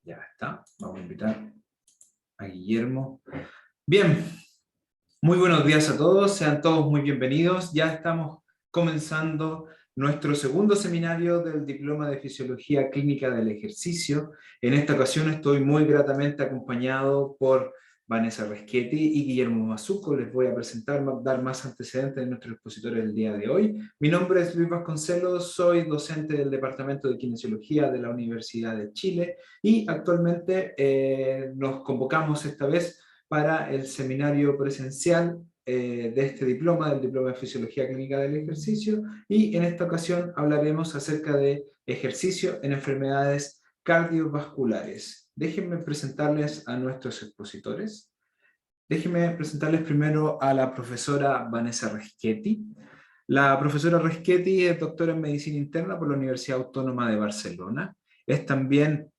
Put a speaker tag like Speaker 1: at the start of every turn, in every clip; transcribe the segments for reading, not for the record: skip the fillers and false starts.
Speaker 1: Ya está, vamos a invitar a Guillermo. Bien, muy buenos días a todos, sean todos muy bienvenidos. Ya estamos comenzando nuestro segundo seminario del Diploma de Fisiología Clínica del Ejercicio. En esta ocasión estoy muy gratamente acompañado por Vanessa Reschetti y Guillermo Mazzuco. Les voy a presentar, dar más antecedentes de nuestros expositores del día de hoy. Mi nombre es Luis Vasconcelos, soy docente del Departamento de Kinesiología de la Universidad de Chile y actualmente nos convocamos esta vez para el seminario presencial de este diploma, del Diploma de Fisiología Clínica del Ejercicio, y en esta ocasión hablaremos acerca de ejercicio en enfermedades cardiovasculares. Déjenme presentarles a nuestros expositores. Déjenme presentarles primero a la profesora Vanessa Reschetti. La profesora Reschetti es doctora en Medicina Interna por la Universidad Autónoma de Barcelona. Es también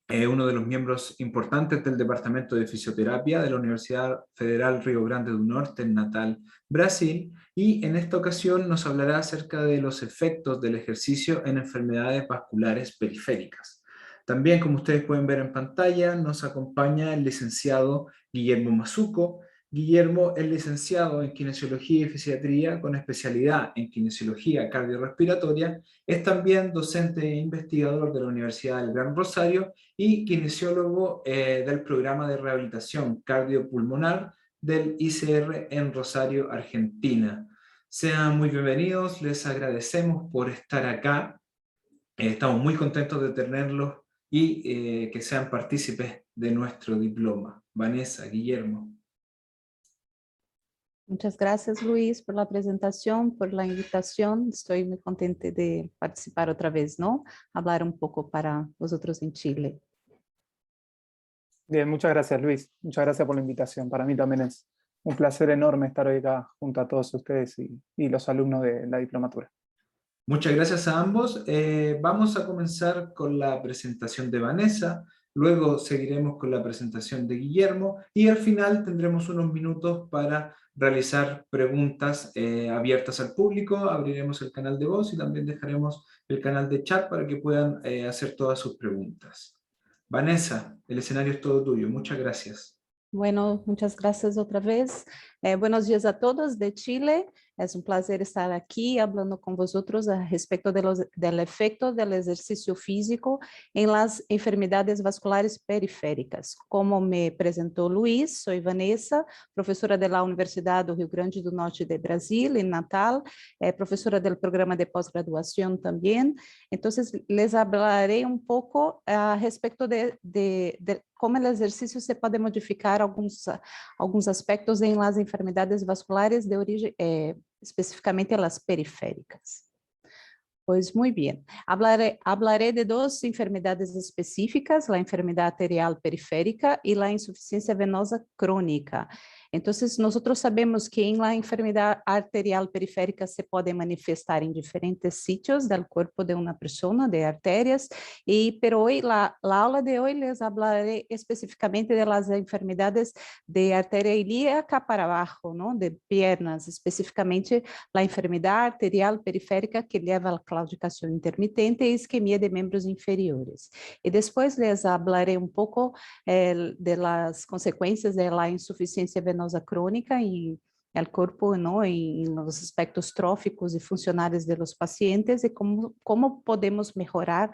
Speaker 1: uno de los miembros importantes del Departamento de Fisioterapia de la Universidad Federal Río Grande do Norte en Natal, Brasil, y en esta ocasión nos hablará acerca de los efectos del ejercicio en enfermedades vasculares periféricas. También, como ustedes pueden ver en pantalla, nos acompaña el licenciado Guillermo Mazzuco. Guillermo es licenciado en Kinesiología y Fisiatría con especialidad en Kinesiología cardiorrespiratoria. Es también docente e investigador de la Universidad del Gran Rosario y kinesiólogo del programa de rehabilitación cardiopulmonar del ICR en Rosario, Argentina. Sean muy bienvenidos, les agradecemos por estar acá. Estamos muy contentos de tenerlos y que sean partícipes de nuestro diploma. Vanessa, Guillermo.
Speaker 2: Muchas gracias, Luis, por la presentación, por la invitación. Estoy muy contente de participar otra vez, ¿no? Hablar un poco para vosotros en Chile.
Speaker 3: Bien, muchas gracias, Luis. Muchas gracias por la invitación. Para mí también es un placer enorme estar hoy acá junto a todos ustedes y los alumnos de la diplomatura.
Speaker 1: Muchas gracias a ambos. Vamos a comenzar con la presentación de Vanessa, luego seguiremos con la presentación de Guillermo y al final tendremos unos minutos para realizar preguntas abiertas al público. Abriremos el canal de voz y también dejaremos el canal de chat para que puedan hacer todas sus preguntas. Vanessa, el escenario es todo tuyo. Muchas gracias.
Speaker 2: Bueno, muchas gracias otra vez. Buenos días a todos de Chile. Es un placer estar aquí hablando con vosotros a respecto del efecto del ejercicio físico en las enfermedades vasculares periféricas. Como me presentó Luis, soy Vanessa, profesora de la Universidad do Rio Grande do Norte de Brasil, en Natal, profesora del programa de posgraduación también. Entonces, les hablaré un poco a respecto de como o exercício se pode modificar alguns aspectos em las enfermedades vasculares de origem, especificamente las periféricas. Pues muy bien, hablaré de dos enfermedades específicas, la enfermedad arterial periférica y la insuficiencia venosa crónica. Entonces, nosotros sabemos que en la enfermedad arterial periférica se puede manifestar en diferentes sitios del cuerpo de una persona, de arterias, pero hoy, la aula de hoy les hablaré específicamente de las enfermedades de arteria ilíaca para abajo, ¿no? De piernas, específicamente la enfermedad arterial periférica que lleva a claudicación intermitente e isquemia de miembros inferiores. Y después les hablaré un poco de las consecuencias de la insuficiencia venosa crónica y el cuerpo, ¿no? En los aspectos tróficos y funcionales de los pacientes y cómo podemos mejorar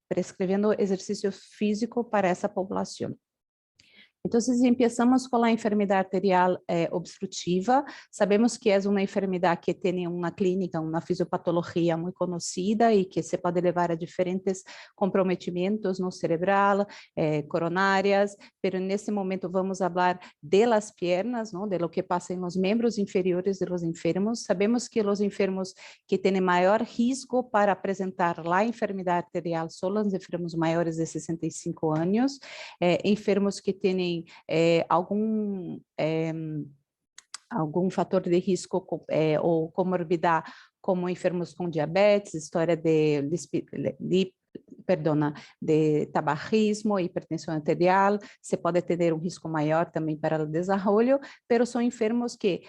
Speaker 2: prescribiendo ejercicio físico para esa población. Entonces, empezamos com a enfermidade arterial obstrutiva. Sabemos que é uma enfermidade que tem uma clínica, uma fisiopatologia muito conhecida e que se pode levar a diferentes comprometimentos no cerebral, coronárias, pero nesse momento vamos falar de las piernas, ¿no? De lo que passa em los membros inferiores de los enfermos. Sabemos que os enfermos que têm maior risco para apresentar a enfermidade arterial são os enfermos maiores de 65 anos, enfermos que têm algum fator de risco ou comorbidade, como enfermos com diabetes, história de tabagismo, hipertensão arterial, se pode ter um risco maior também para o desenvolvimento, pero são enfermos que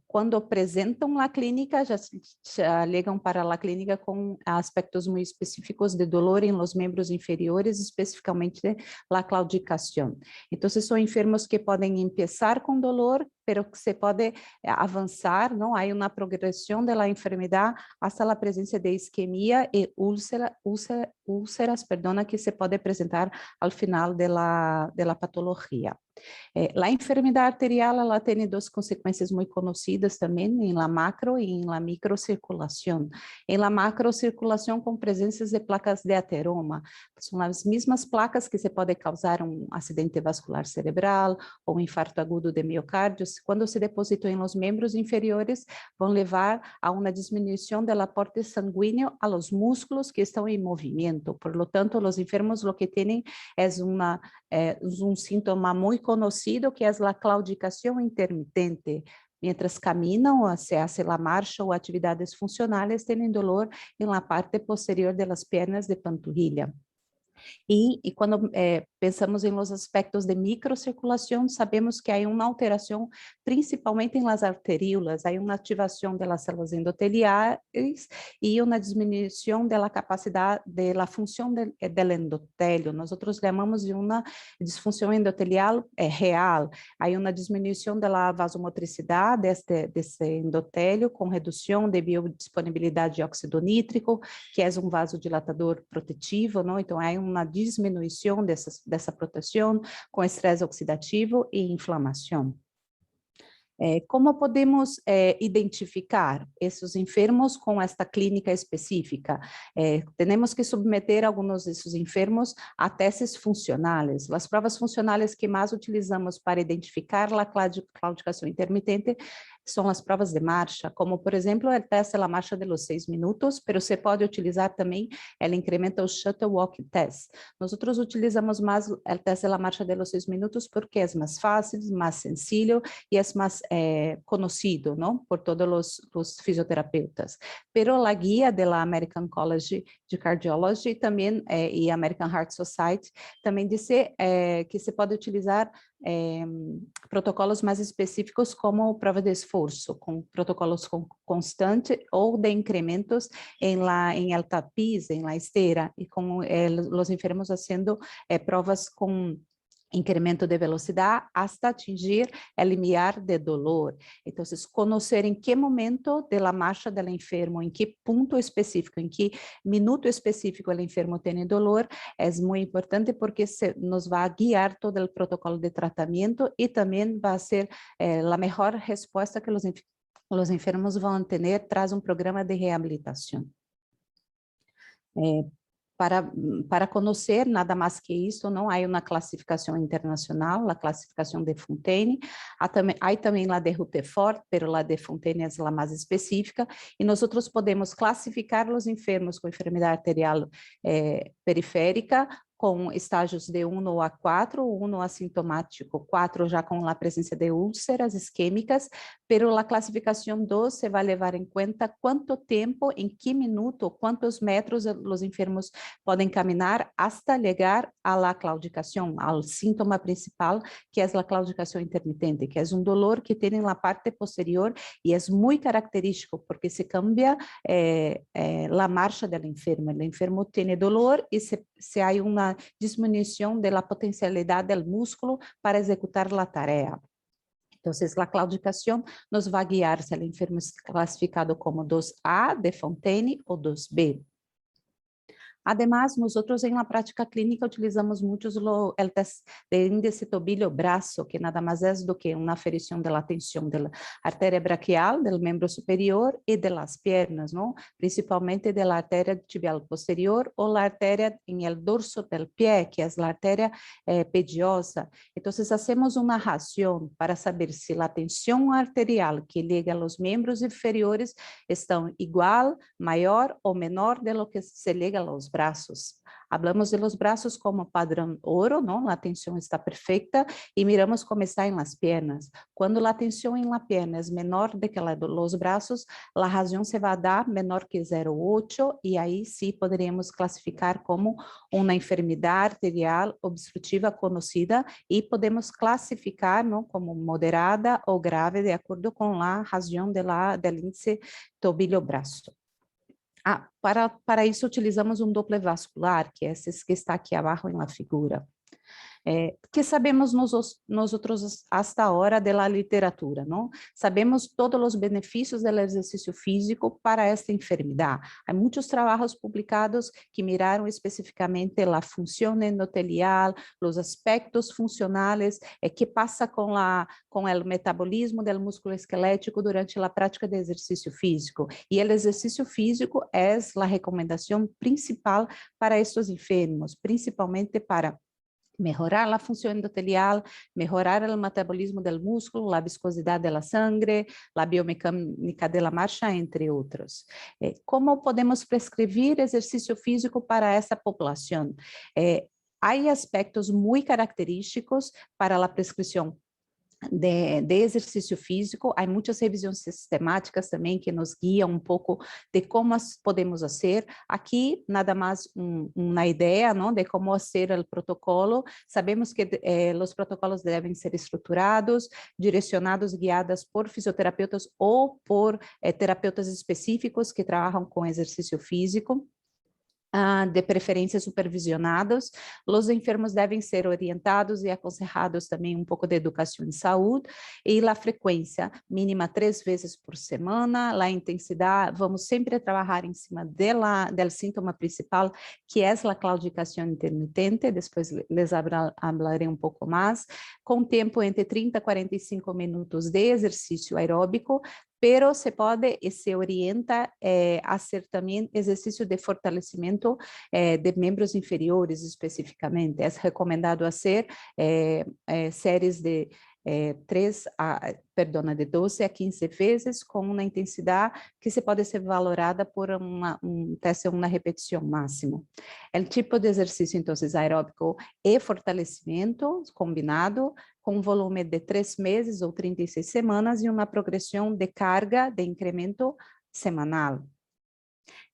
Speaker 2: quando apresentam a clínica, já chegam para a clínica com aspectos muito específicos de dolor em los membros inferiores, especificamente a claudicação. Então, são enfermos que podem começar com dolor, pero que se pode avançar, não? Há uma progressão da enfermidade até a presença de isquemia e úlceras, que se pode apresentar ao final da patologia. A enfermidade arterial, ela tem duas consequências muito conhecidas também, em la macro e em la microcirculação. Em la macrocirculação, com presenças de placas de ateroma, são as mesmas placas que se pode causar um acidente vascular cerebral ou um infarto agudo de miocárdio, quando se depositam em los membros inferiores, vão levar a uma diminuição do aporte sanguíneo a los músculos que estão em movimento. Por lo tanto, os enfermos lo que têm é um síntoma muito conhecido, que é a claudicação intermitente. Mientras caminam, se hace la marcha ou atividades funcionais, têm dolor em la parte posterior de las piernas de panturrilha. E quando pensamos em los aspectos de microcirculação, sabemos que há uma alteração, principalmente em las arteríolas, há uma ativação das células endoteliais e uma diminuição da capacidade, da função do endotélio. Nós chamamos de uma disfunção endotelial real. Há uma diminuição da vasomotricidade desse endotélio, com redução de biodisponibilidade de óxido nítrico, que é um vasodilatador protetivo, não? Então, há uma diminuição dessa proteção com estresse oxidativo e inflamação. Como podemos identificar esses enfermos com esta clínica específica? Temos que submeter alguns desses enfermos a testes funcionais. As provas funcionais que mais utilizamos para identificar a claudicação intermitente são as provas de marcha, como, por exemplo, o teste da marcha de los 6 minutos, mas você pode utilizar também o incremental shuttle walk test. Nós utilizamos mais o teste da marcha de los 6 minutos porque é mais fácil, mais sencillo e é mais conhecido, não? Por todos os fisioterapeutas. Pero a guia da American College de Cardiology também e American Heart Society também diz que se pode utilizar protocolos mais específicos como prova de esforço, com protocolos constantes ou de incrementos em el tapiz, em la esteira, e com os enfermos fazendo provas com incremento de velocidade hasta atingir o limiar de dolor. Então, conhecer em que momento da marcha do enfermo, em que ponto específico, em que minuto específico o enfermo tem dolor, é muito importante porque nos vai guiar todo o protocolo de tratamento e também vai ser a melhor resposta que os enfermos vão ter tras um programa de reabilitação. Para conhecer, nada mais que isso, não há uma classificação internacional, a classificação de Fontaine, há também a de Rutherford, mas a de Fontaine é a mais específica, e nós podemos classificar os enfermos com enfermidade arterial periférica, com estágios de 1 a 4, 1 assintomático, 4 já com a presença de úlceras isquêmicas, pero a classificação 2 se vai levar em conta quanto tempo, em que minuto, quantos metros os enfermos podem caminhar hasta chegar à claudicação, ao síntoma principal, que é a claudicação intermitente, que é um dolor que tem na parte posterior e é muito característico, porque se cambia a marcha do enfermo. O enfermo tem dolor e se há uma diminuição da potencialidade do músculo para executar a tarefa. Então, a claudicação nos vai guiar se o enfermo é classificado como 2A de Fontaine ou 2B. Además, nosotros en la práctica clínica utilizamos mucho el test de índice tobillo-brazo, que nada más es do que una aferición de la tensión de la arteria braquial, del miembro superior y de las piernas, ¿no? Principalmente de la arteria tibial posterior o la arteria en el dorso del pie, que es la arteria pediosa. Entonces, hacemos una ración para saber si la tensión arterial que liga a los miembros inferiores están igual, mayor o menor de lo que se liga a los brazos. Hablamos de los brazos como padrón oro, ¿no? La tensión está perfecta y miramos cómo está en las piernas. Cuando la tensión en la pierna es menor de que la de los brazos, la razón se va a dar menor que 0,8 y ahí sí podríamos clasificar como una enfermedad arterial obstructiva conocida y podemos clasificar, ¿no? Como moderada o grave de acuerdo con la razón del índice tobillo-brazo. Para isso utilizamos um Doppler vascular, que é esse que está aqui abaixo na figura. Que sabemos nosotros hasta ahora de la literatura, ¿no? Sabemos todos los beneficios del ejercicio físico para esta enfermedad. Hay muchos trabajos publicados que miraron específicamente la función endotelial, los aspectos funcionales, qué pasa con el metabolismo del músculo esquelético durante la práctica de ejercicio físico. Y el ejercicio físico es la recomendación principal para estos enfermos, principalmente para mejorar la función endotelial, mejorar el metabolismo del músculo, la viscosidad de la sangre, la biomecánica de la marcha, entre otros. ¿Cómo podemos prescribir ejercicio físico para esa población? Hay aspectos muy característicos para la prescripción de exercício físico. Há muitas revisões sistemáticas também que nos guiam um pouco de como podemos fazer. Aqui, nada mais uma ideia, não, de como fazer o protocolo. Sabemos que os protocolos devem ser estruturados, direcionados, guiados por fisioterapeutas ou por terapeutas específicos que trabalham com exercício físico. De preferência supervisionados, os enfermos devem ser orientados e aconselhados também um pouco de educação em saúde, e a frequência mínima 3 vezes por semana, a intensidade, vamos sempre trabalhar em cima do síntoma principal, que é a claudicação intermitente, depois les hablarei um pouco mais, com tempo entre 30 a 45 minutos de exercício aeróbico, pero se pode e se orienta a hacer também exercício de fortalecimento de membros inferiores especificamente. É recomendado fazer séries de de 12 a 15 vezes com uma intensidade que se pode ser valorada por teste uma repetição máximo. O tipo de exercício, então, aeróbico e fortalecimento combinado, com um volume de 3 meses ou 36 semanas e uma progressão de carga de incremento semanal.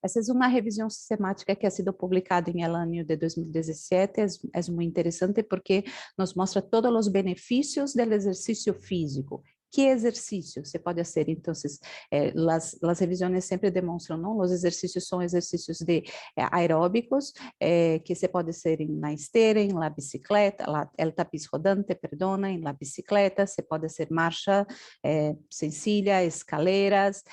Speaker 2: Essa é uma revisão sistemática que ha sido publicada em el ano de 2017, é muito interessante porque nos mostra todos os benefícios do exercício físico. Que exercício se pode fazer? Então, as revisões sempre demonstram, não? Os exercícios são exercícios aeróbicos, que se pode ser na esteira, em la bicicleta, el tapiz rodante, perdona, em la bicicleta, se pode ser marcha sencilla, escaleras,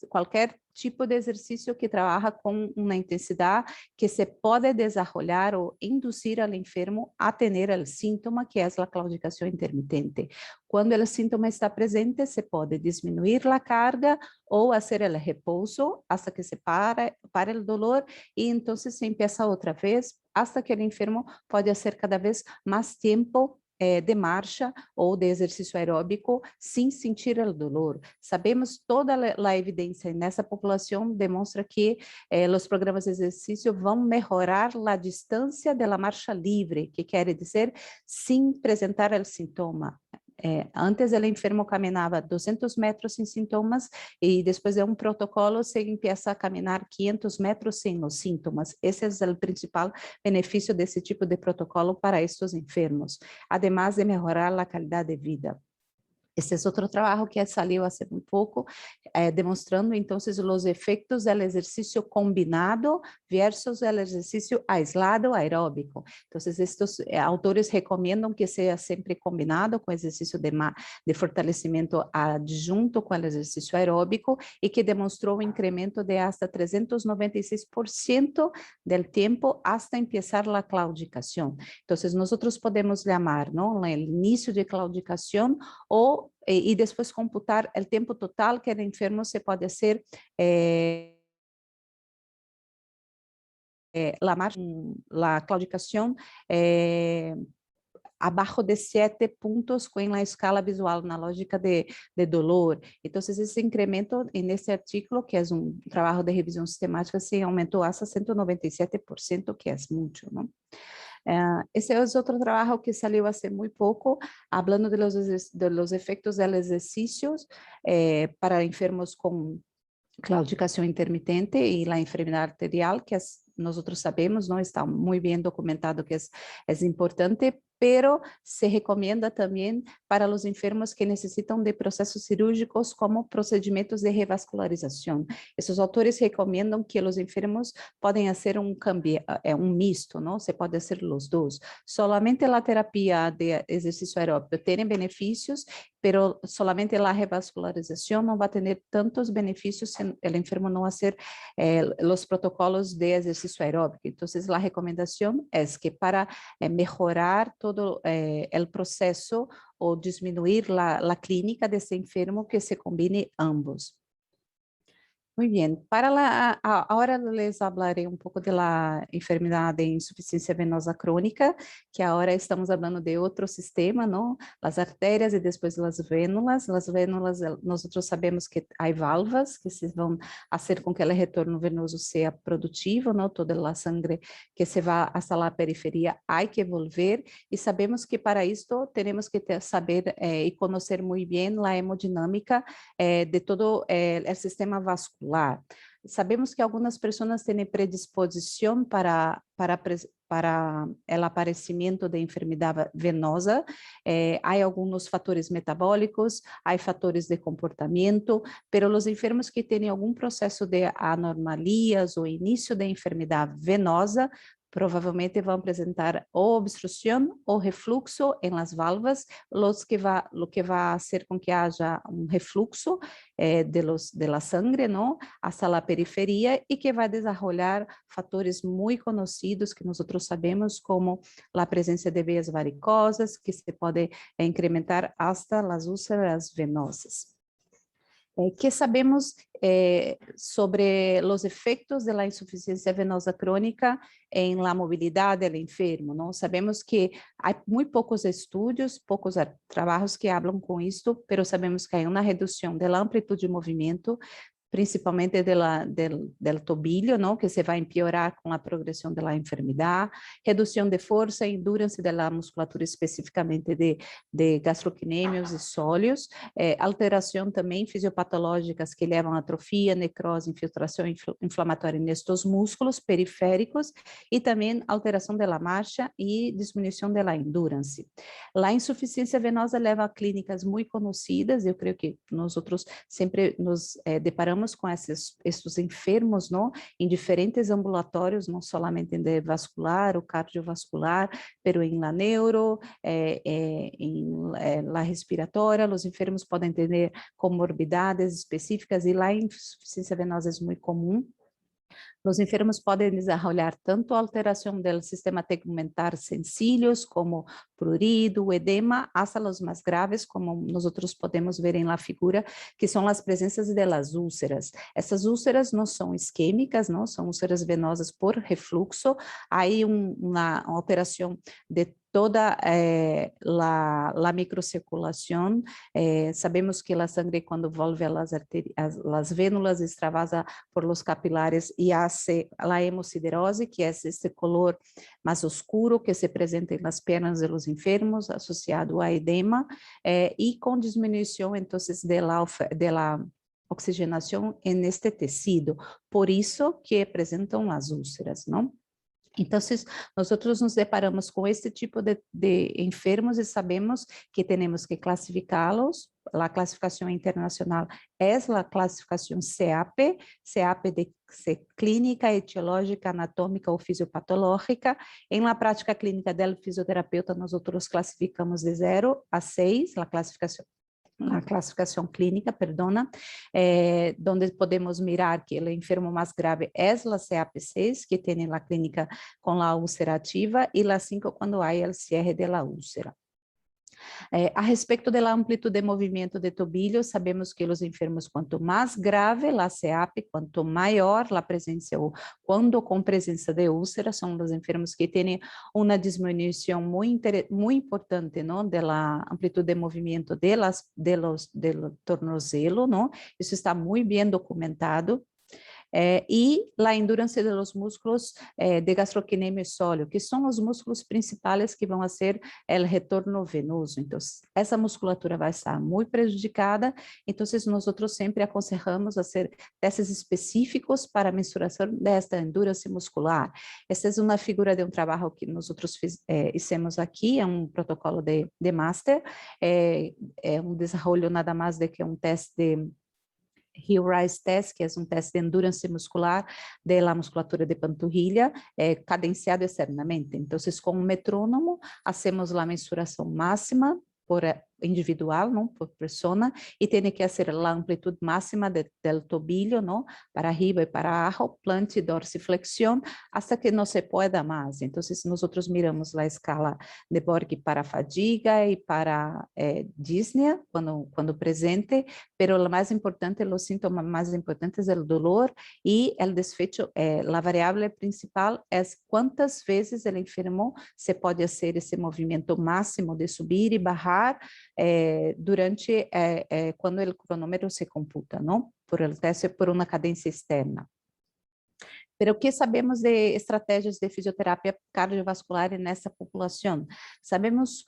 Speaker 2: qualquer tipo de exercício que trabalha com uma intensidade que se pode desenvolver ou induzir ao enfermo a ter o síntoma, que é a claudicação intermitente. Quando o síntoma está presente, se pode diminuir a carga ou fazer o repouso hasta que se para o dolor e então se empieza outra vez, hasta que o enfermo pode fazer cada vez mais tempo de marcha ou de exercício aeróbico sem sentir o dolor. Sabemos toda a evidência nessa população demonstra que os programas de exercício vão melhorar a distância da marcha livre, que quer dizer sem apresentar o sintoma. Antes o enfermo caminhava 200 metros sem sintomas e depois de um protocolo se empieza a caminhar 500 metros sem os sintomas. Esse é o principal benefício desse tipo de protocolo para estes enfermos, además de melhorar a qualidade de vida. Este é outro trabalho que saiu há um pouco, demonstrando então os efeitos do exercício combinado versus o exercício aislado aeróbico. Então, estes autores recomendam que seja sempre combinado com exercício de fortalecimento adjunto com o exercício aeróbico e que demonstrou um incremento de hasta 396% do tempo hasta empezar a claudicação. Então, nós podemos chamar, não, o início de claudicação ou e depois computar o tempo total que o enfermo se pode fazer a claudicação abajo de 7 puntos en la escala visual, na lógica de dolor. Então, esse incremento nesse artículo, que é trabalho de revisão sistemática, se aumentou hasta 197%, que é muito, não? Esse é outro trabalho que salió hace muy poco, hablando de los efectos del ejercicio para enfermos con claudicación intermitente y la enfermedad arterial, que nosotros sabemos, ¿no? Está muy bien documentado que es importante, pero se recomienda también para los enfermos que necesitan de procesos cirúrgicos como procedimentos de revascularización. Esos autores recomiendan que los enfermos pueden hacer un cambio, un misto, ¿no? Se puede hacer los dos. Solamente la terapia de ejercicio aeróbico tiene beneficios, pero solamente la revascularización no va a tener tantos beneficios si el enfermo no hacer los protocolos de ejercicio aeróbico. Entonces, la recomendación es que para mejorar todo el proceso o disminuir la clínica de ese enfermo, que se combine ambos. Muy bien, ahora les hablaré un poco de la enfermedad de insuficiencia venosa crónica, que ahora estamos hablando de otro sistema, ¿no? Las arterias y después las vénulas. Las vénulas, nosotros sabemos que hay valvas que se van a hacer con que el retorno venoso sea productivo, ¿no? Toda la sangre que se va hasta la periferia hay que volver, y sabemos que para esto tenemos que saber y conocer muy bien la hemodinámica de todo el sistema vascular. Sabemos que algunas personas tienen predisposición para el aparecimiento de enfermedad venosa. Hay algunos factores metabólicos, hay factores de comportamiento, pero los enfermos que tienen algún proceso de anormalías o inicio de enfermedad venosa provavelmente vão apresentar ou obstrução ou refluxo em las valvas, lo que vai fazer com que haja um refluxo de la sangre, ¿no? Hasta la periferia, e que vai desenvolver fatores muito conhecidos que nós sabemos, como a presença de veias varicosas, que se pode incrementar hasta las úlceras venosas. ¿Qué sabemos sobre los efectos de la insuficiencia venosa crónica en la movilidad del enfermo, ¿no? Sabemos que hay muy pocos estudios, pocos trabajos que hablan con esto, pero sabemos que hay una reducción de la amplitud de movimiento, principalmente del tobillo, ¿no? Que se va a empeorar con la progresión de la enfermedad, reducción de fuerza, endurance de la musculatura, específicamente de gastrocnêmios y sóleos, alteración también fisiopatológicas que llevan a atrofia, necrose, infiltración inflamatória en estos músculos periféricos, y también alteración de la marcha y disminución de la endurance. La insuficiencia venosa leva a clínicas muy conocidas. Yo creo que nosotros siempre nos deparamos com esses enfermos, não, em diferentes ambulatórios, não somente em vascular ou cardiovascular, pero em la neuro, em la respiratória. Os enfermos podem ter comorbidades específicas, e lá insuficiência venosa é muito comum. Os enfermos podem desenvolver tanto alteração do sistema tegumentar sencillos, como prurido, edema, hasta los mais graves, como nós podemos ver em la figura, que são as presenças de las úlceras. Essas úlceras não são isquêmicas, não, são úlceras venosas por refluxo. Há uma alteração de toda la microcirculación. Sabemos que la sangre, cuando vuelve a las vénulas, extravasa por los capilares y hace la hemosiderose, que es este color más oscuro que se presenta en las piernas de los enfermos, asociado a edema, y con disminución entonces de la oxigenación en este tecido. Por eso que presentan las úlceras, ¿no? Então, nós nos deparamos com este tipo de enfermos e sabemos que temos que classificá-los. A classificação internacional é a classificação CAP, CAP de clínica, etiológica, anatômica ou fisiopatológica. Em la prática clínica do fisioterapeuta, nós classificamos de 0 a 6, la clasificación clínica, perdona, donde podemos mirar que el enfermo más grave es la CAP6, que tiene la clínica con la úlcera activa, y la 5 cuando hay el cierre de la úlcera. A respeito da amplitude de movimento de tobillo, sabemos que os enfermos, quanto mais grave a CEAP, quanto maior a presença, ou quando com presença de úlcera, são os enfermos que têm uma diminuição muito importante, não, da amplitude de movimento do tornozelo, não? Isso está muito bem documentado. E a endurance dos músculos de gastrocnêmio e sóleo, que são os músculos principais que vão ser o retorno venoso. Então, essa musculatura vai estar muito prejudicada, então nós sempre aconselhamos a fazer testes específicos para a mensuração desta endurance muscular. Essa é uma figura de um trabalho que nós fizemos aqui, é um protocolo de master, é um desenvolvimento nada mais do que um teste de Hill-Rise Test, que é um teste de endurance muscular da musculatura de panturrilha, cadenciado externamente. Então, com um metrônomo, hacemos a mensuração máxima por individual, não, por persona, e tem que fazer a amplitude máxima do tobillo, não, para arriba e para abaixo, plante, dorsiflexión, hasta que não se pueda mais. Então, nós miramos a escala de Borg para fadiga e para disnea, quando presente, pero o mais importante, os sintomas mais importantes é o dolor e o desfecho, a variável principal é quantas vezes o enfermo se pode fazer esse movimento máximo de subir e bajar durante quando o cronômetro se computa, não? Por el teste, por uma cadência externa. Pero o que sabemos de estratégias de fisioterapia cardiovascular nessa população? Sabemos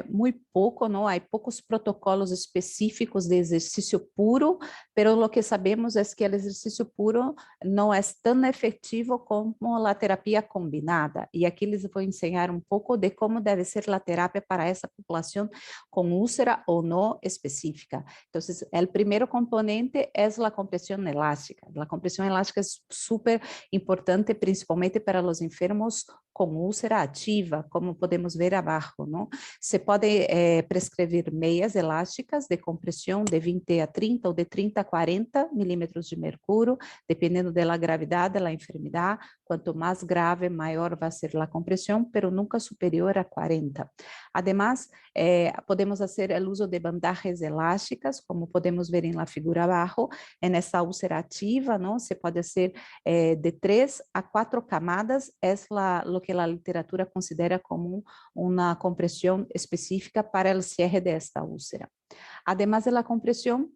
Speaker 2: muito pouco, não? Há poucos protocolos específicos de exercício puro, pero o que sabemos é que o exercício puro não é tão efetivo como a terapia combinada. E aqui les vou ensinar um pouco de como deve ser a terapia para essa população com úlcera ou não específica. Então, o primeiro componente é a compressão elástica. A compressão elástica é super importante, principalmente para os enfermos com úlcera ativa, como podemos ver abaixo, não? Se pode prescrever meias elásticas de compressão de 20 a 30 ou de 30 a 40 milímetros de mercúrio, dependendo da gravidade da enfermidade. Quanto mais grave, maior vai ser a compressão, pero nunca superior a 40. Además, podemos fazer o uso de bandagens elásticas, como podemos ver na figura abaixo, nessa úlcera ativa, não? Se pode ser de 3 a 4 camadas, é o que a literatura considera como uma compressão específica para o cierre desta úlcera. Además de la compressão,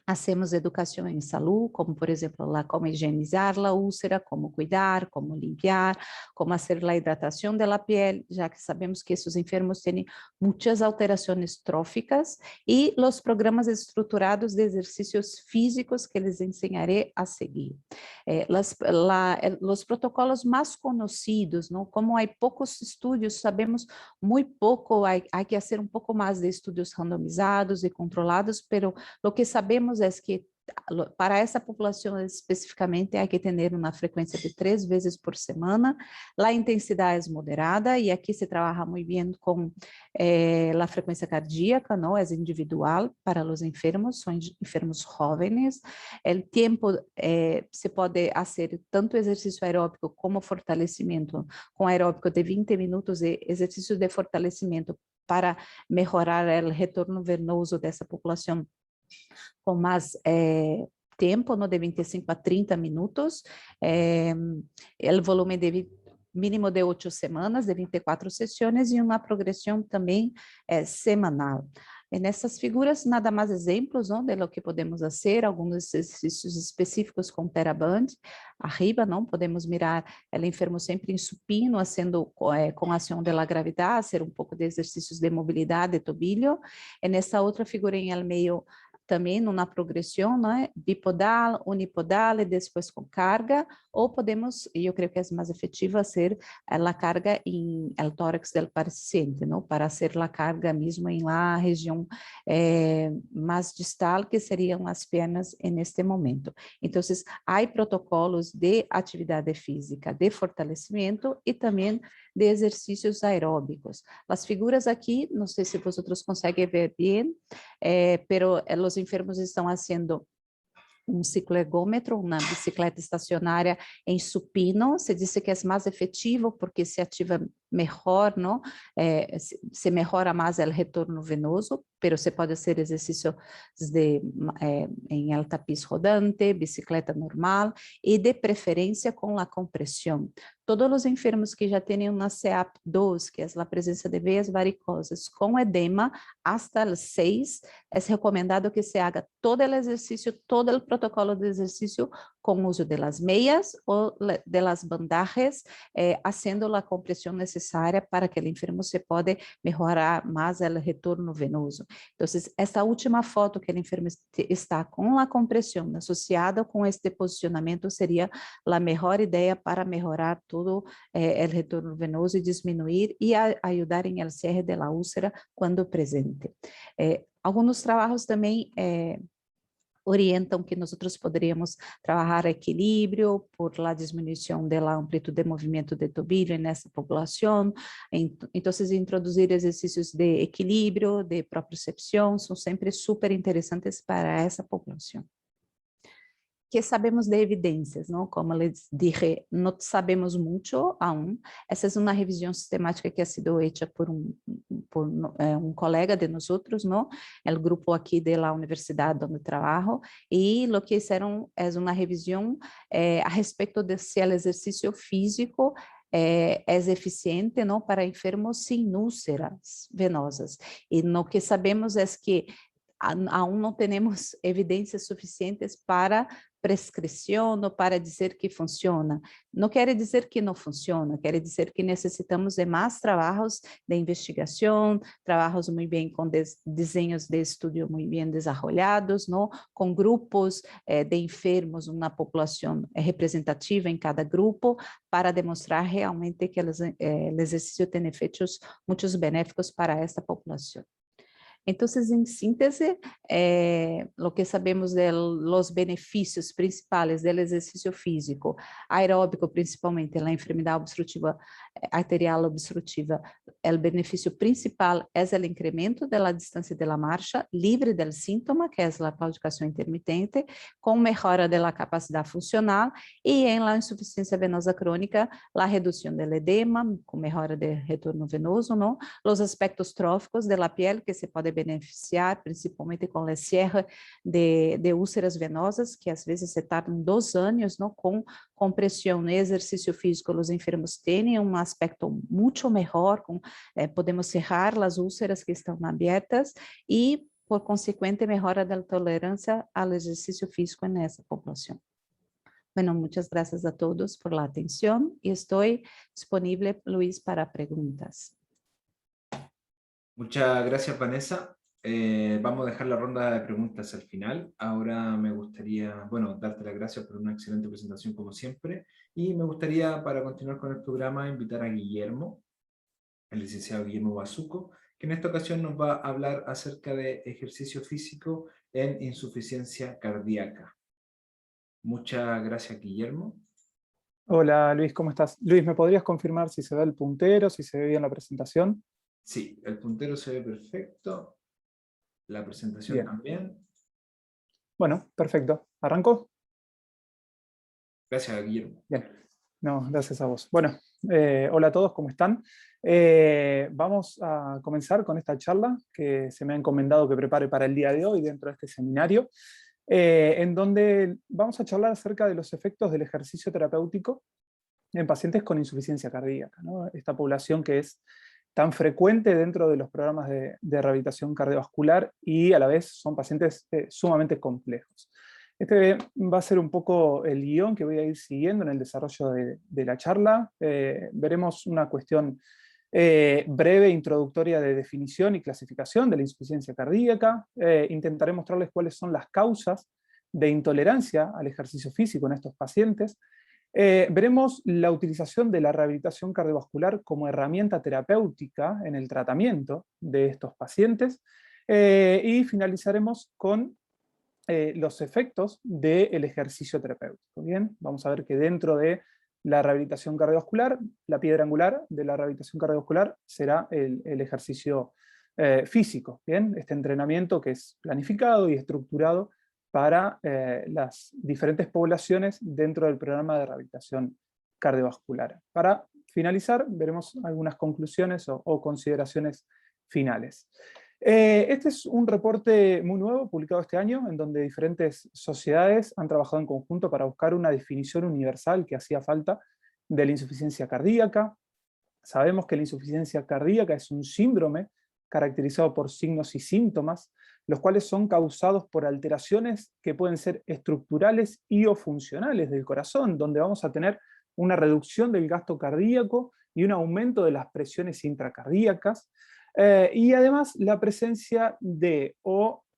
Speaker 2: hacemos educação em saúde, como por exemplo, como higienizar a úlcera, como cuidar, como limpiar, como fazer a hidratação da pele, já que sabemos que esses enfermos têm muitas alterações tróficas, e os programas estruturados de exercícios físicos que les ensinarei a seguir. Os protocolos mais conhecidos, não? Como há poucos estudos, sabemos muito pouco, há que fazer um pouco mais de estudos randomizados e controlados, pero o que sabemos é que para essa população especificamente há que ter uma frequência de 3 vezes por semana, a intensidade é moderada e aqui se trabalha muito bem com a frequência cardíaca, não é individual para os enfermos, são enfermos jovens, o tempo se pode fazer tanto exercício aeróbico como fortalecimento, com aeróbico de 20 minutos e exercício de fortalecimento para melhorar o retorno venoso dessa população com mais tempo, no, de 25 a 30 minutos, o volume mínimo de 8 semanas, de 24 sessões, e uma progressão também semanal. E nessas figuras, nada mais exemplos, não, de lo que podemos fazer, alguns exercícios específicos com TheraBand. Arriba, não, podemos mirar o enfermo sempre em supino, fazendo com ação da gravidade, fazer um pouco de exercícios de mobilidade de tobillo. E nessa outra figura em el meio, também numa progressão, né, bipodal, unipodal e depois com carga, ou podemos, e eu creio que é mais efetiva, ser a carga em el tórax do paciente, não, para ser a carga mesmo em la região mais distal, que seriam as pernas neste momento. Então, há protocolos de atividade física, de fortalecimento e também de exercícios aeróbicos. As figuras aqui, não sei se vocês conseguem ver bem, pero os enfermos estão fazendo um cicloergômetro, uma bicicleta estacionária em supino. Se diz que é mais efetivo porque se ativa mejor, ¿no? Se mejora más el retorno venoso, pero se puede hacer ejercicios en el tapiz rodante, bicicleta normal y de preferencia con la compresión. Todos los enfermos que ya tienen una CEAP2, que es la presencia de veas varicosas con edema hasta el 6, es recomendado que se haga todo el ejercicio, todo el protocolo de ejercicio con uso de las medias o de las bandajes, haciendo la compresión necesaria para que el enfermo se pueda mejorar más el retorno venoso. Entonces, esta última foto que el enfermo está con la compresión asociada con este posicionamiento sería la mejor idea para mejorar todo el retorno venoso y disminuir y ayudar en el cierre de la úlcera cuando presente. Algunos trabajos también orientam que nós poderíamos trabalhar equilíbrio por la disminuição da amplitude de movimento de tobilho nessa população. Então, introduzir exercícios de equilíbrio, de propriocepção, são sempre super interessantes para essa população. Que sabemos de evidências, não? Como les dije, não sabemos muito aún. Essa é uma revisão sistemática que ha sido hecha por um colega de nós, não? O grupo aqui da universidade onde trabalho, e o que fizeram é uma revisão a respeito de se o exercício físico é eficiente, não, para enfermos sem úlceras venosas. E o que sabemos é que aún não temos evidências suficientes para prescrição ou para dizer que funciona. Não quer dizer que não funciona, quer dizer que necessitamos de mais trabalhos de investigação, trabalhos muito bem com desenhos de estudo muito bem desenvolvidos, não? Com grupos de enfermos, uma população representativa em cada grupo, para demonstrar realmente que o exercício tem efeitos muito benéficos para essa população. Então, em síntese, o que sabemos de los benefícios principais do exercício físico, aeróbico principalmente, na enfermidade obstrutiva, arterial obstrutiva, o benefício principal é o incremento da distância da marcha, livre do síntoma, que é a claudicação intermitente, com melhora da capacidade funcional, e em la insuficiência venosa crônica, a redução do edema, com melhora do retorno venoso, não? Os aspectos tróficos da pele, que se pode beneficiar, principalmente com o cierre de úlceras venosas, que às vezes se tardam 2 anos, não? Com compressão e exercício físico, os enfermos têm um aspecto muito melhor, podemos cerrar as úlceras que estão abertas e, por consequente, melhora da tolerância ao exercício físico nessa população. Bueno, muchas gracias a todos por la atención y estoy disponible, Luis, para preguntas.
Speaker 1: Muchas gracias, Vanessa. Vamos a dejar la ronda de preguntas al final. Ahora me gustaría, bueno, darte las gracias por una excelente presentación como siempre. Y me gustaría, para continuar con el programa, invitar a Guillermo, el licenciado Guillermo Bazuco, que en esta ocasión nos va a hablar acerca de ejercicio físico en insuficiencia cardíaca. Muchas gracias, Guillermo.
Speaker 3: Hola Luis, ¿cómo estás? Luis, ¿me podrías confirmar si se ve el puntero, si se ve bien la presentación?
Speaker 1: Sí, el puntero se ve perfecto. La presentación
Speaker 3: Bien.
Speaker 1: también.
Speaker 3: Bueno, perfecto. ¿Arranco?
Speaker 1: Gracias, Guillermo.
Speaker 3: Bien. No, gracias a vos. Bueno, hola a todos, ¿cómo están? Vamos a comenzar con esta charla que se me ha encomendado que prepare para el día de hoy dentro de este seminario, en donde vamos a charlar acerca de los efectos del ejercicio terapéutico en pacientes con insuficiencia cardíaca, ¿no? Esta población que es tan frecuente dentro de los programas de rehabilitación cardiovascular y a la vez son pacientes sumamente complejos. Este va a ser un poco el guión que voy a ir siguiendo en el desarrollo de la charla. Veremos una cuestión breve, introductoria de definición y clasificación de la insuficiencia cardíaca. Intentaré mostrarles cuáles son las causas de intolerancia al ejercicio físico en estos pacientes. Veremos la utilización de la rehabilitación cardiovascular como herramienta terapéutica en el tratamiento de estos pacientes y finalizaremos con los efectos del ejercicio terapéutico. Bien, vamos a ver que dentro de la rehabilitación cardiovascular, la piedra angular de la rehabilitación cardiovascular será el ejercicio físico. Bien, este entrenamiento que es planificado y estructurado para las diferentes poblaciones dentro del programa de rehabilitación cardiovascular. Para finalizar, veremos algunas conclusiones o consideraciones finales. Este es un reporte muy nuevo, publicado este año, en donde diferentes sociedades han trabajado en conjunto para buscar una definición universal que hacía falta de la insuficiencia cardíaca. Sabemos que la insuficiencia cardíaca es un síndrome caracterizado por signos y síntomas, los cuales son causados por alteraciones que pueden ser estructurales y o funcionales del corazón, donde vamos a tener una reducción del gasto cardíaco y un aumento de las presiones intracardíacas, y además la presencia de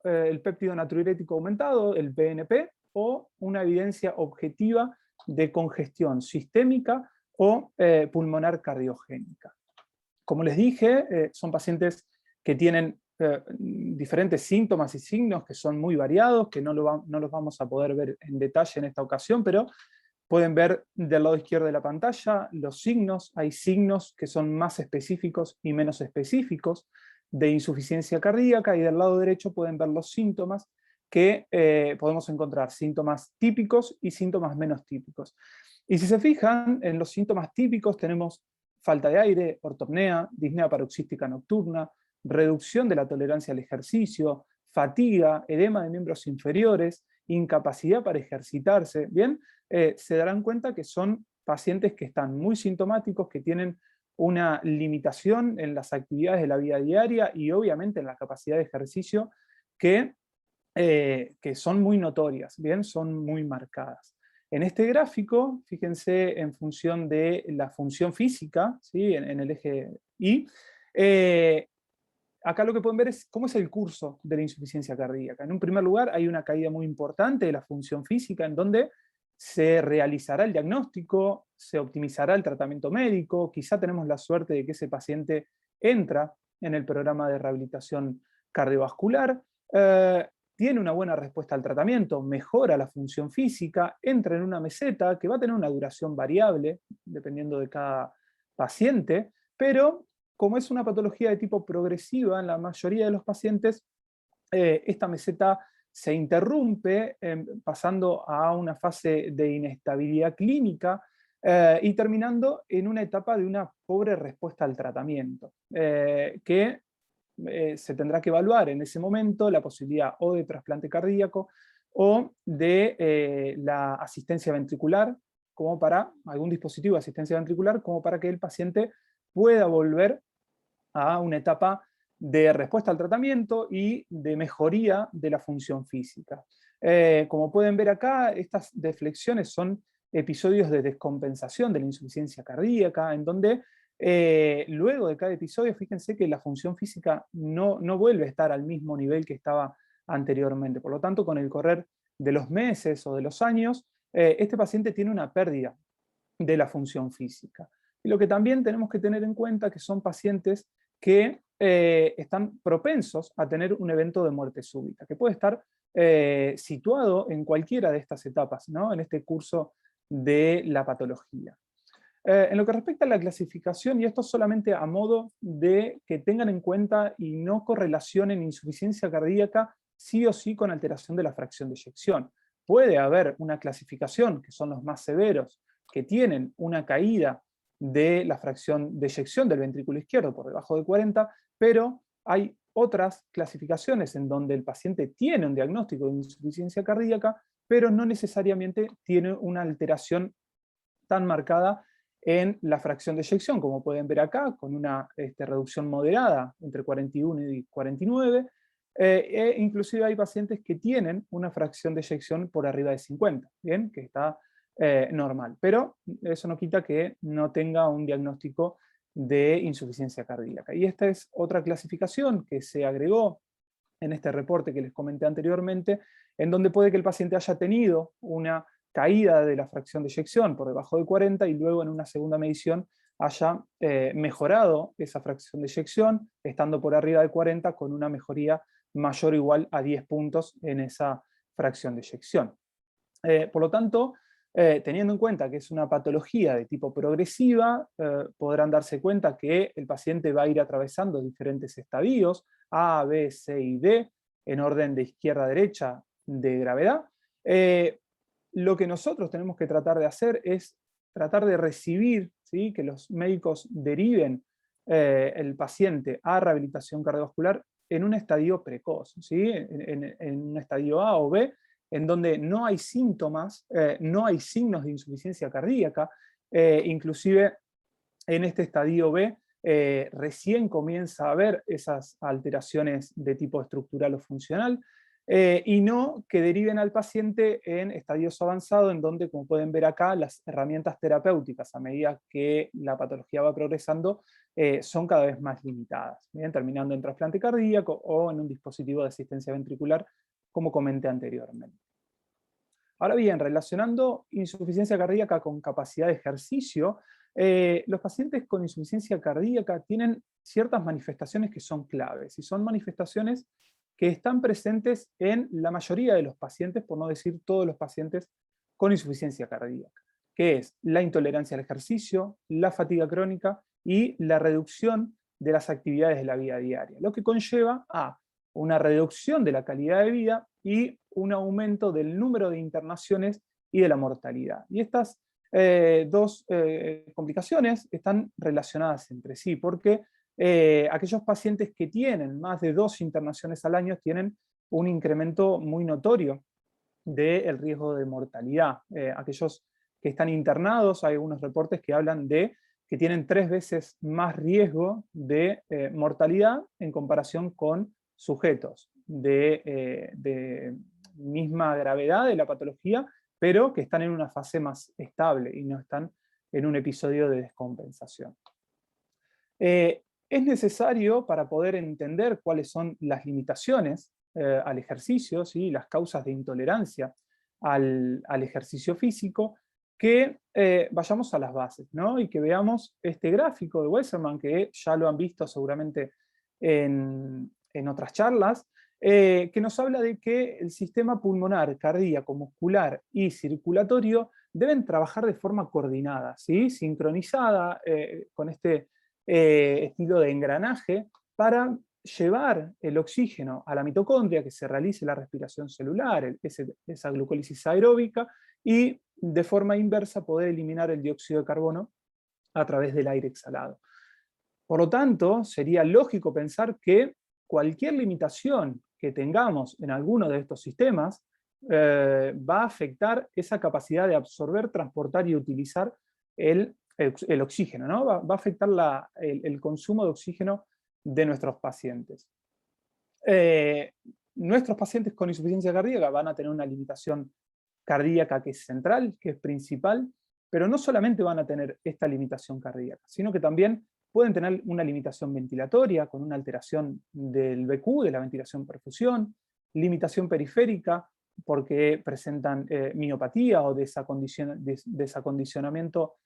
Speaker 3: el péptido natriurético aumentado, el PNP, o una evidencia objetiva de congestión sistémica o pulmonar cardiogénica. Como les dije, son pacientes que tienen diferentes síntomas y signos que son muy variados, que no los vamos a poder ver en detalle en esta ocasión, pero pueden ver del lado izquierdo de la pantalla los signos. Hay signos que son más específicos y menos específicos de insuficiencia cardíaca, y del lado derecho pueden ver los síntomas que podemos encontrar, síntomas típicos y síntomas menos típicos. Y si se fijan, en los síntomas típicos tenemos falta de aire, ortopnea, disnea paroxística nocturna, reducción de la tolerancia al ejercicio, fatiga, edema de miembros inferiores, incapacidad para ejercitarse. Bien, se darán cuenta que son pacientes que están muy sintomáticos, que tienen una limitación en las actividades de la vida diaria y obviamente en la capacidad de ejercicio que son muy notorias, bien, son muy marcadas. En este gráfico, fíjense en función de la función física, ¿sí? en el eje Y, acá lo que pueden ver es cómo es el curso de la insuficiencia cardíaca. En un primer lugar, hay una caída muy importante de la función física, en donde se realizará el diagnóstico, se optimizará el tratamiento médico, quizá tenemos la suerte de que ese paciente entra en el programa de rehabilitación cardiovascular, tiene una buena respuesta al tratamiento, mejora la función física, entra en una meseta que va a tener una duración variable, dependiendo de cada paciente, pero como es una patología de tipo progresiva en la mayoría de los pacientes, esta meseta se interrumpe pasando a una fase de inestabilidad clínica y terminando en una etapa de una pobre respuesta al tratamiento, que se tendrá que evaluar en ese momento la posibilidad o de trasplante cardíaco o de la asistencia ventricular, como para algún dispositivo de asistencia ventricular, como para que el paciente pueda volver a una etapa de respuesta al tratamiento y de mejoría de la función física. Como pueden ver acá, estas deflexiones son episodios de descompensación de la insuficiencia cardíaca, en donde luego de cada episodio, fíjense que la función física no vuelve a estar al mismo nivel que estaba anteriormente. Por lo tanto, con el correr de los meses o de los años, este paciente tiene una pérdida de la función física. Y lo que también tenemos que tener en cuenta que son pacientes que están propensos a tener un evento de muerte súbita, que puede estar situado en cualquiera de estas etapas, ¿no? En este curso de la patología. En lo que respecta a la clasificación, y esto solamente a modo de que tengan en cuenta y no correlacionen insuficiencia cardíaca sí o sí con alteración de la fracción de eyección. Puede haber una clasificación, que son los más severos, que tienen una caída de la fracción de eyección del ventrículo izquierdo por debajo de 40, pero hay otras clasificaciones en donde el paciente tiene un diagnóstico de insuficiencia cardíaca, pero no necesariamente tiene una alteración tan marcada en la fracción de eyección, como pueden ver acá, con una reducción moderada entre 41 y 49, e inclusive hay pacientes que tienen una fracción de eyección por arriba de 50, ¿bien? Que está normal, pero eso no quita que no tenga un diagnóstico de insuficiencia cardíaca. Y esta es otra clasificación que se agregó en este reporte que les comenté anteriormente, en donde puede que el paciente haya tenido una caída de la fracción de eyección por debajo de 40 y luego en una segunda medición haya mejorado esa fracción de eyección, estando por arriba de 40 con una mejoría mayor o igual a 10 puntos en esa fracción de eyección. Por lo tanto, teniendo en cuenta que es una patología de tipo progresiva, podrán darse cuenta que el paciente va a ir atravesando diferentes estadios, A, B, C y D, en orden de izquierda a derecha de gravedad. Lo que nosotros tenemos que tratar de hacer es tratar de recibir ¿sí? Que los médicos deriven el paciente a rehabilitación cardiovascular en un estadio precoz, ¿sí? En un estadio A o B, en donde no hay síntomas, no hay signos de insuficiencia cardíaca, inclusive en este estadio B recién comienza a haber esas alteraciones de tipo estructural o funcional, y no que deriven al paciente en estadios avanzados, en donde, como pueden ver acá, las herramientas terapéuticas, a medida que la patología va progresando, son cada vez más limitadas, ¿bien? Terminando en trasplante cardíaco o en un dispositivo de asistencia ventricular, como comenté anteriormente. Ahora bien, relacionando insuficiencia cardíaca con capacidad de ejercicio, los pacientes con insuficiencia cardíaca tienen ciertas manifestaciones que son claves, y son manifestaciones que están presentes en la mayoría de los pacientes, por no decir todos los pacientes con insuficiencia cardíaca, que es la intolerancia al ejercicio, la fatiga crónica y la reducción de las actividades de la vida diaria, lo que conlleva a una reducción de la calidad de vida y un aumento del número de internaciones y de la mortalidad. Y estas dos complicaciones están relacionadas entre sí, porque aquellos pacientes que tienen más de 2 internaciones al año tienen un incremento muy notorio del riesgo de mortalidad. Aquellos que están internados, hay algunos reportes que hablan de que tienen 3 veces más riesgo de mortalidad en comparación con sujetos de misma gravedad de la patología, pero que están en una fase más estable y no están en un episodio de descompensación. Es necesario, para poder entender cuáles son las limitaciones al ejercicio, ¿sí? Las causas de intolerancia al ejercicio físico, que vayamos a las bases, ¿no? Y que veamos este gráfico de Weserman, que ya lo han visto seguramente en otras charlas, que nos habla de que el sistema pulmonar, cardíaco, muscular y circulatorio deben trabajar de forma coordinada, ¿sí? Sincronizada, con este estilo de engranaje, para llevar el oxígeno a la mitocondria, que se realice la respiración celular, esa glucólisis aeróbica, y de forma inversa poder eliminar el dióxido de carbono a través del aire exhalado. Por lo tanto, sería lógico pensar que cualquier limitación que tengamos en alguno de estos sistemas va a afectar esa capacidad de absorber, transportar y utilizar el oxígeno, ¿no? Va a afectar el consumo de oxígeno de nuestros pacientes. Nuestros pacientes con insuficiencia cardíaca van a tener una limitación cardíaca que es central, que es principal, pero no solamente van a tener esta limitación cardíaca, sino que también pueden tener una limitación ventilatoria con una alteración del BQ, de la ventilación-perfusión, limitación periférica porque presentan miopatía o desacondicionamiento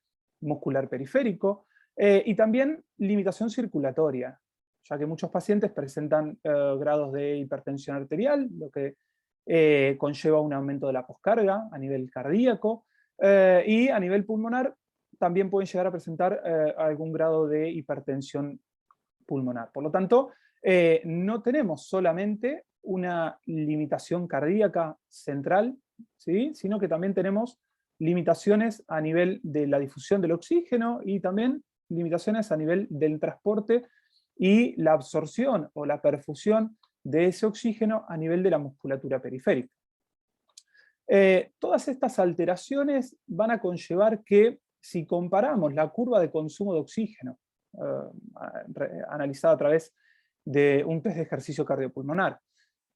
Speaker 3: muscular periférico, y también limitación circulatoria, ya que muchos pacientes presentan grados de hipertensión arterial, lo que conlleva un aumento de la poscarga a nivel cardíaco, y a nivel pulmonar también pueden llegar a presentar algún grado de hipertensión pulmonar. Por lo tanto, no tenemos solamente una limitación cardíaca central, ¿sí? Sino que también tenemos limitaciones a nivel de la difusión del oxígeno y también limitaciones a nivel del transporte y la absorción o la perfusión de ese oxígeno a nivel de la musculatura periférica. Todas estas alteraciones van a conllevar que, si comparamos la curva de consumo de oxígeno analizada a través de un test de ejercicio cardiopulmonar,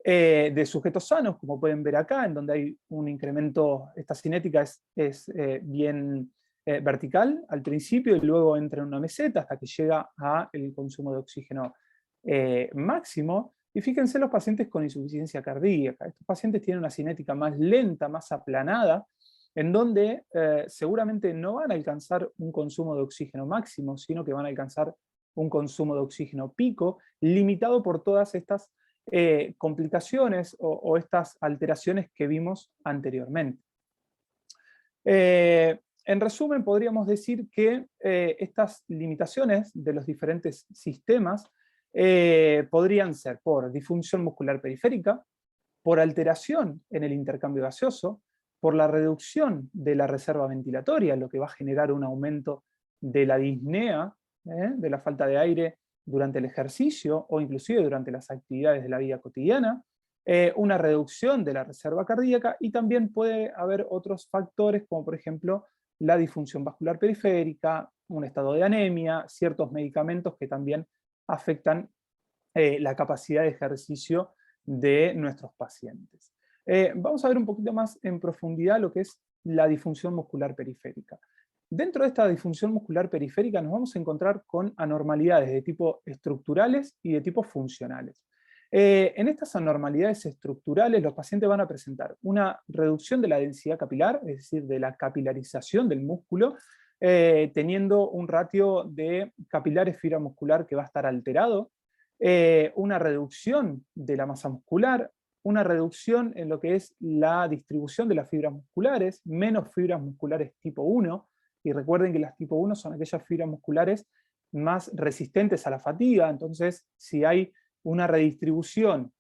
Speaker 3: de sujetos sanos, como pueden ver acá, en donde hay un incremento, esta cinética es bien vertical al principio y luego entra en una meseta hasta que llega al consumo de oxígeno máximo. Y fíjense los pacientes con insuficiencia cardíaca. Estos pacientes tienen una cinética más lenta, más aplanada, en donde seguramente no van a alcanzar un consumo de oxígeno máximo, sino que van a alcanzar un consumo de oxígeno pico, limitado por todas estas complicaciones o estas alteraciones que vimos anteriormente. En resumen, podríamos decir que estas limitaciones de los diferentes sistemas podrían ser por disfunción muscular periférica, por alteración en el intercambio gaseoso, por la reducción de la reserva ventilatoria, lo que va a generar un aumento de la disnea, de la falta de aire durante el ejercicio o inclusive durante las actividades de la vida cotidiana, una reducción de la reserva cardíaca, y también puede haber otros factores como por ejemplo la disfunción vascular periférica, un estado de anemia, ciertos medicamentos que también afectan la capacidad de ejercicio de nuestros pacientes. Vamos a ver un poquito más en profundidad lo que es la disfunción muscular periférica. Dentro de esta disfunción muscular periférica nos vamos a encontrar con anormalidades de tipo estructurales y de tipo funcionales. En estas anormalidades estructurales los pacientes van a presentar una reducción de la densidad capilar, es decir, de la capilarización del músculo, teniendo un ratio de capilares fibra muscular que va a estar alterado, una reducción de la masa muscular, una reducción en lo que es la distribución de las fibras musculares, menos fibras musculares tipo 1, y recuerden que las tipo 1 son aquellas fibras musculares más resistentes a la fatiga. Entonces, si hay una redistribución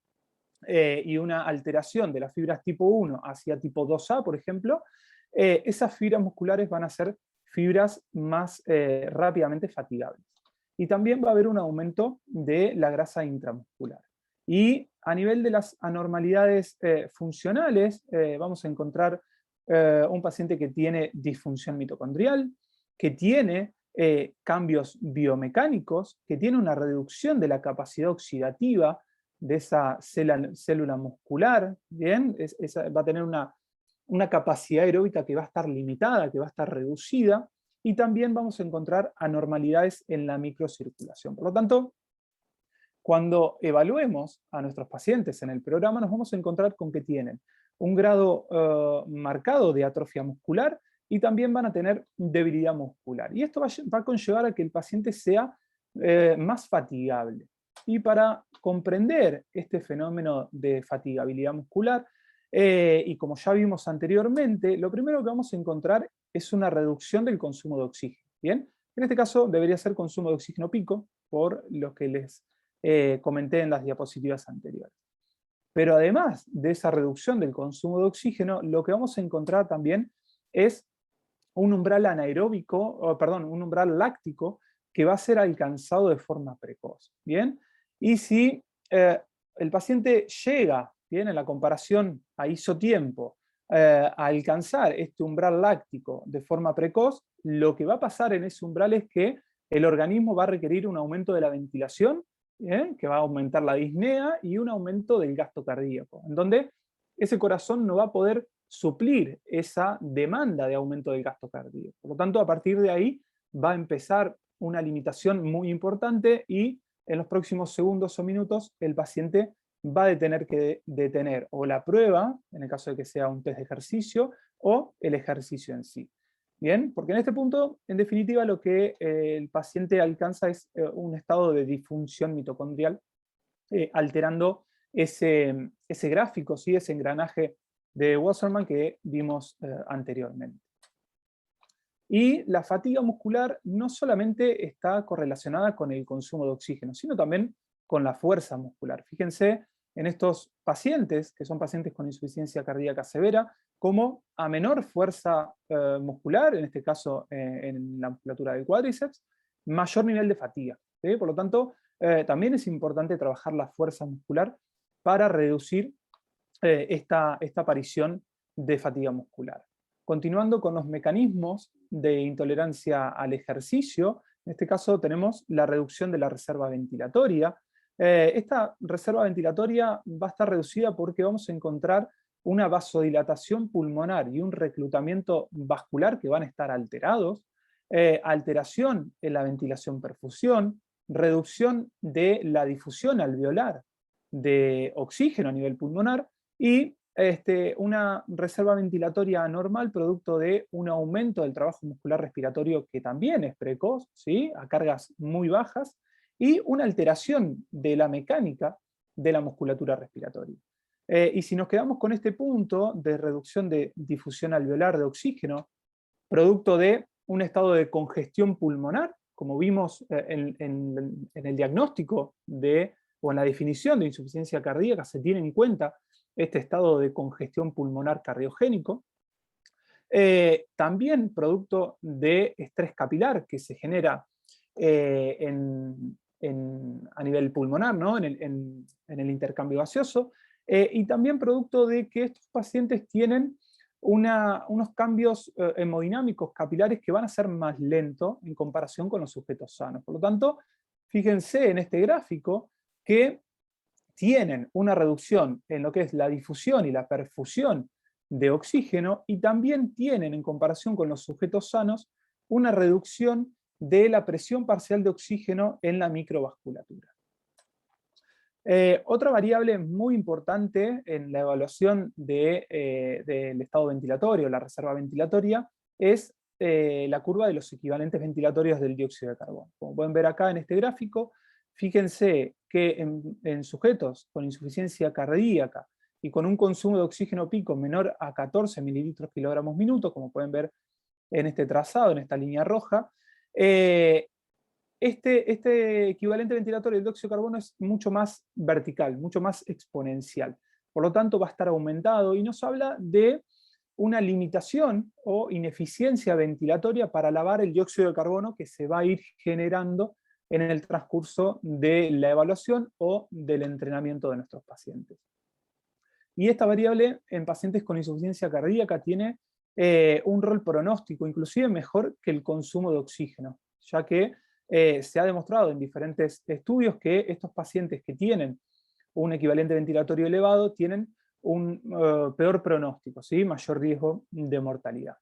Speaker 3: y una alteración de las fibras tipo 1 hacia tipo 2A, por ejemplo, esas fibras musculares van a ser fibras más rápidamente fatigables. Y también va a haber un aumento de la grasa intramuscular. Y a nivel de las anormalidades funcionales, vamos a encontrar un paciente que tiene disfunción mitocondrial, que tiene cambios biomecánicos, que tiene una reducción de la capacidad oxidativa de esa célula muscular, ¿bien? Va a tener una capacidad aeróbica que va a estar limitada, que va a estar reducida, y también vamos a encontrar anormalidades en la microcirculación. Por lo tanto, cuando evaluemos a nuestros pacientes en el programa, nos vamos a encontrar con que tienen un grado marcado de atrofia muscular, y también van a tener debilidad muscular. Y esto va a conllevar a que el paciente sea más fatigable. Y para comprender este fenómeno de fatigabilidad muscular, y como ya vimos anteriormente, lo primero que vamos a encontrar es una reducción del consumo de oxígeno. ¿Bien? En este caso debería ser consumo de oxígeno pico, por lo que les comenté en las diapositivas anteriores. Pero además de esa reducción del consumo de oxígeno, lo que vamos a encontrar también es un umbral anaeróbico, un umbral láctico que va a ser alcanzado de forma precoz. ¿Bien? Y si el paciente llega, ¿bien?, en la comparación a isotiempo, a alcanzar este umbral láctico de forma precoz, lo que va a pasar en ese umbral es que el organismo va a requerir un aumento de la ventilación, que va a aumentar la disnea, y un aumento del gasto cardíaco, en donde ese corazón no va a poder suplir esa demanda de aumento del gasto cardíaco. Por lo tanto, a partir de ahí va a empezar una limitación muy importante, y en los próximos segundos o minutos el paciente va a tener que detener o la prueba, en el caso de que sea un test de ejercicio, o el ejercicio en sí. Bien, porque en este punto, en definitiva, lo que el paciente alcanza es un estado de disfunción mitocondrial, alterando ese gráfico, ¿sí?, ese engranaje de Wasserman que vimos anteriormente. Y la fatiga muscular no solamente está correlacionada con el consumo de oxígeno, sino también con la fuerza muscular. Fíjense en estos pacientes, que son pacientes con insuficiencia cardíaca severa, como a menor fuerza muscular, en este caso en la musculatura del cuádriceps, mayor nivel de fatiga, ¿sí? Por lo tanto, también es importante trabajar la fuerza muscular para reducir esta aparición de fatiga muscular. Continuando con los mecanismos de intolerancia al ejercicio, en este caso tenemos la reducción de la reserva ventilatoria. Esta reserva ventilatoria va a estar reducida porque vamos a encontrar una vasodilatación pulmonar y un reclutamiento vascular que van a estar alterados, alteración en la ventilación-perfusión, reducción de la difusión alveolar de oxígeno a nivel pulmonar, y una reserva ventilatoria anormal producto de un aumento del trabajo muscular respiratorio que también es precoz, ¿sí?, a cargas muy bajas, y una alteración de la mecánica de la musculatura respiratoria. Y si nos quedamos con este punto de reducción de difusión alveolar de oxígeno, producto de un estado de congestión pulmonar, como vimos en el diagnóstico o en la definición de insuficiencia cardíaca, se tiene en cuenta este estado de congestión pulmonar cardiogénico. También producto de estrés capilar que se genera a nivel pulmonar, ¿no? en el intercambio gaseoso, y también producto de que estos pacientes tienen unos cambios hemodinámicos capilares que van a ser más lentos en comparación con los sujetos sanos. Por lo tanto, fíjense en este gráfico que tienen una reducción en lo que es la difusión y la perfusión de oxígeno, y también tienen, en comparación con los sujetos sanos, una reducción de la presión parcial de oxígeno en la microvasculatura. Otra variable muy importante en la evaluación del estado ventilatorio, la reserva ventilatoria, es la curva de los equivalentes ventilatorios del dióxido de carbono. Como pueden ver acá en este gráfico, fíjense que en sujetos con insuficiencia cardíaca y con un consumo de oxígeno pico menor a 14 mililitros kilogramos minuto, como pueden ver en este trazado, en esta línea roja, este equivalente ventilatorio del dióxido de carbono es mucho más vertical, mucho más exponencial. Por lo tanto, va a estar aumentado y nos habla de una limitación o ineficiencia ventilatoria para lavar el dióxido de carbono que se va a ir generando en el transcurso de la evaluación o del entrenamiento de nuestros pacientes. Y esta variable en pacientes con insuficiencia cardíaca tiene un rol pronóstico, inclusive mejor que el consumo de oxígeno, ya que se ha demostrado en diferentes estudios que estos pacientes que tienen un equivalente ventilatorio elevado tienen un peor pronóstico, ¿sí? Mayor riesgo de mortalidad.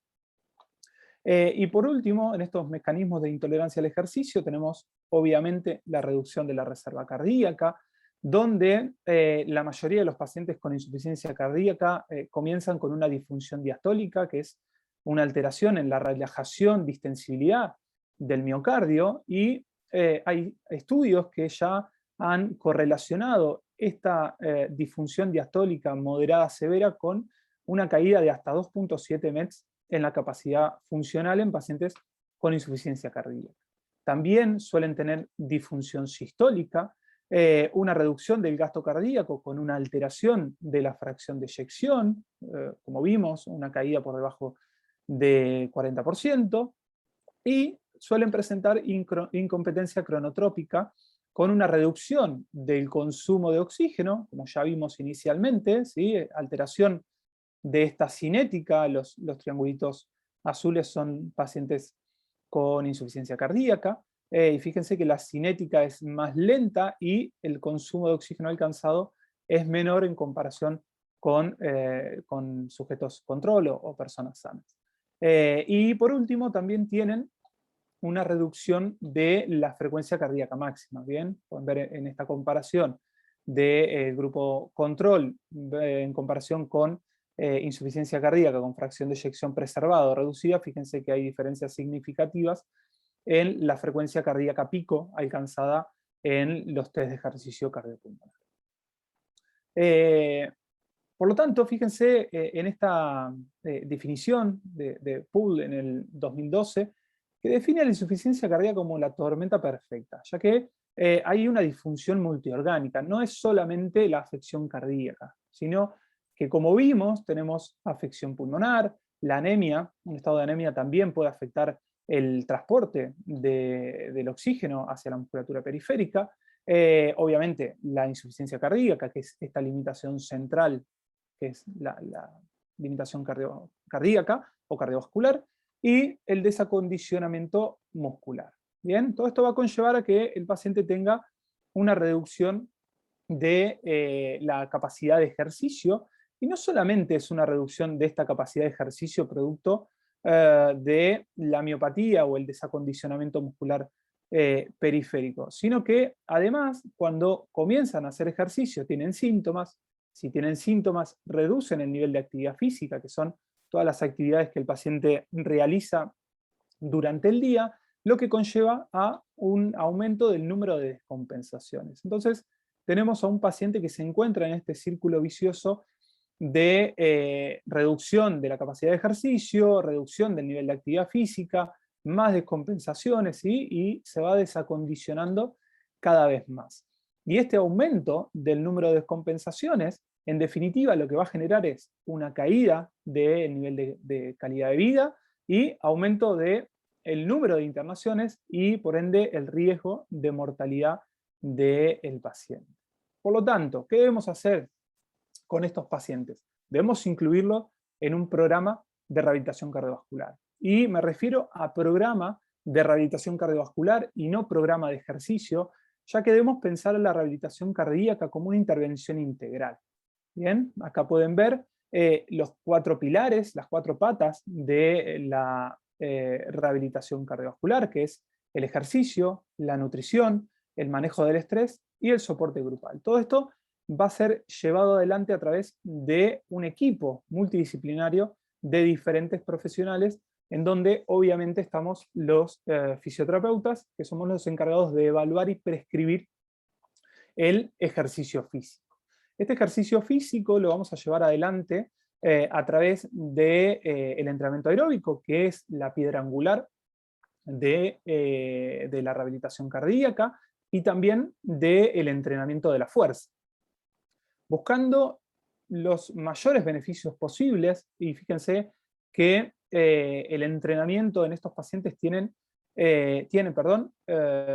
Speaker 3: Y por último, en estos mecanismos de intolerancia al ejercicio tenemos obviamente la reducción de la reserva cardíaca, donde la mayoría de los pacientes con insuficiencia cardíaca comienzan con una disfunción diastólica, que es una alteración en la relajación, distensibilidad del miocardio, y hay estudios que ya han correlacionado esta disfunción diastólica moderada severa con una caída de hasta 2.7 METs en la capacidad funcional en pacientes con insuficiencia cardíaca. También suelen tener disfunción sistólica, una reducción del gasto cardíaco con una alteración de la fracción de eyección, como vimos, una caída por debajo de 40%, y suelen presentar incompetencia cronotrópica con una reducción del consumo de oxígeno, como ya vimos inicialmente, ¿sí? Alteración de esta cinética, los triangulitos azules son pacientes con insuficiencia cardíaca, y fíjense que la cinética es más lenta y el consumo de oxígeno alcanzado es menor en comparación con sujetos control o personas sanas. Y por último también tienen una reducción de la frecuencia cardíaca máxima. Bien, pueden ver en esta comparación del grupo control en comparación con insuficiencia cardíaca con fracción de eyección preservada o reducida, fíjense que hay diferencias significativas en la frecuencia cardíaca pico alcanzada en los test de ejercicio cardiopulmonar. Por lo tanto, fíjense en esta definición de Poole en el 2012, que define la insuficiencia cardíaca como la tormenta perfecta, ya que hay una disfunción multiorgánica, no es solamente la afección cardíaca, sino que, como vimos, tenemos afección pulmonar, la anemia, un estado de anemia también puede afectar el transporte del oxígeno hacia la musculatura periférica, obviamente la insuficiencia cardíaca, que es esta limitación central, que es la limitación cardíaca o cardiovascular, y el desacondicionamiento muscular. Bien, todo esto va a conllevar a que el paciente tenga una reducción de la capacidad de ejercicio, y no solamente es una reducción de esta capacidad de ejercicio producto de la miopatía o el desacondicionamiento muscular periférico, sino que además cuando comienzan a hacer ejercicio tienen síntomas, si tienen síntomas reducen el nivel de actividad física, que son todas las actividades que el paciente realiza durante el día, lo que conlleva a un aumento del número de descompensaciones. Entonces, tenemos a un paciente que se encuentra en este círculo vicioso de reducción de la capacidad de ejercicio, reducción del nivel de actividad física, más descompensaciones, ¿sí? Y se va desacondicionando cada vez más. Y este aumento del número de descompensaciones En definitiva, lo que va a generar es una caída del nivel de calidad de vida y aumento del número de internaciones y, por ende, el riesgo de mortalidad del paciente. Por lo tanto, ¿qué debemos hacer con estos pacientes? Debemos incluirlo en un programa de rehabilitación cardiovascular. Y me refiero a programa de rehabilitación cardiovascular y no programa de ejercicio, ya que debemos pensar en la rehabilitación cardíaca como una intervención integral. Bien, acá pueden ver los 4 pilares, las 4 patas de la rehabilitación cardiovascular, que es el ejercicio, la nutrición, el manejo del estrés y el soporte grupal. Todo esto va a ser llevado adelante a través de un equipo multidisciplinario de diferentes profesionales, en donde obviamente estamos los fisioterapeutas, que somos los encargados de evaluar y prescribir el ejercicio físico. Este ejercicio físico lo vamos a llevar adelante a través del entrenamiento aeróbico, que es la piedra angular de la rehabilitación cardíaca, y también del entrenamiento de la fuerza, buscando los mayores beneficios posibles. Y fíjense que el entrenamiento en estos pacientes tiene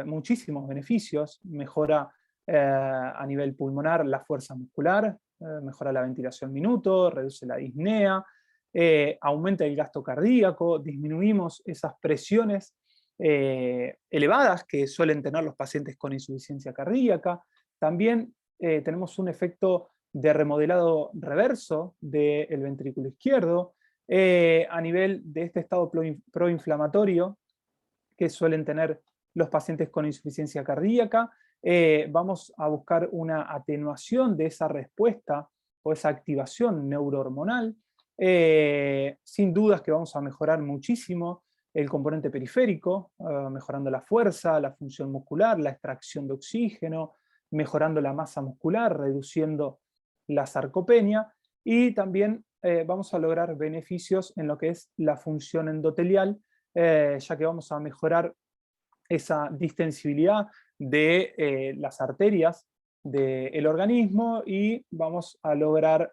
Speaker 3: muchísimos beneficios. Mejora a nivel pulmonar la fuerza muscular, mejora la ventilación minuto, reduce la disnea, aumenta el gasto cardíaco, disminuimos esas presiones elevadas que suelen tener los pacientes con insuficiencia cardíaca. También tenemos un efecto de remodelado reverso del ventrículo izquierdo, a nivel de este estado proinflamatorio que suelen tener los pacientes con insuficiencia cardíaca. Vamos a buscar una atenuación de esa respuesta o esa activación neurohormonal. Sin dudas que vamos a mejorar muchísimo el componente periférico, mejorando la fuerza, la función muscular, la extracción de oxígeno, mejorando la masa muscular, reduciendo la sarcopenia, y también vamos a lograr beneficios en lo que es la función endotelial, ya que vamos a mejorar esa distensibilidad de las arterias del organismo, y vamos a lograr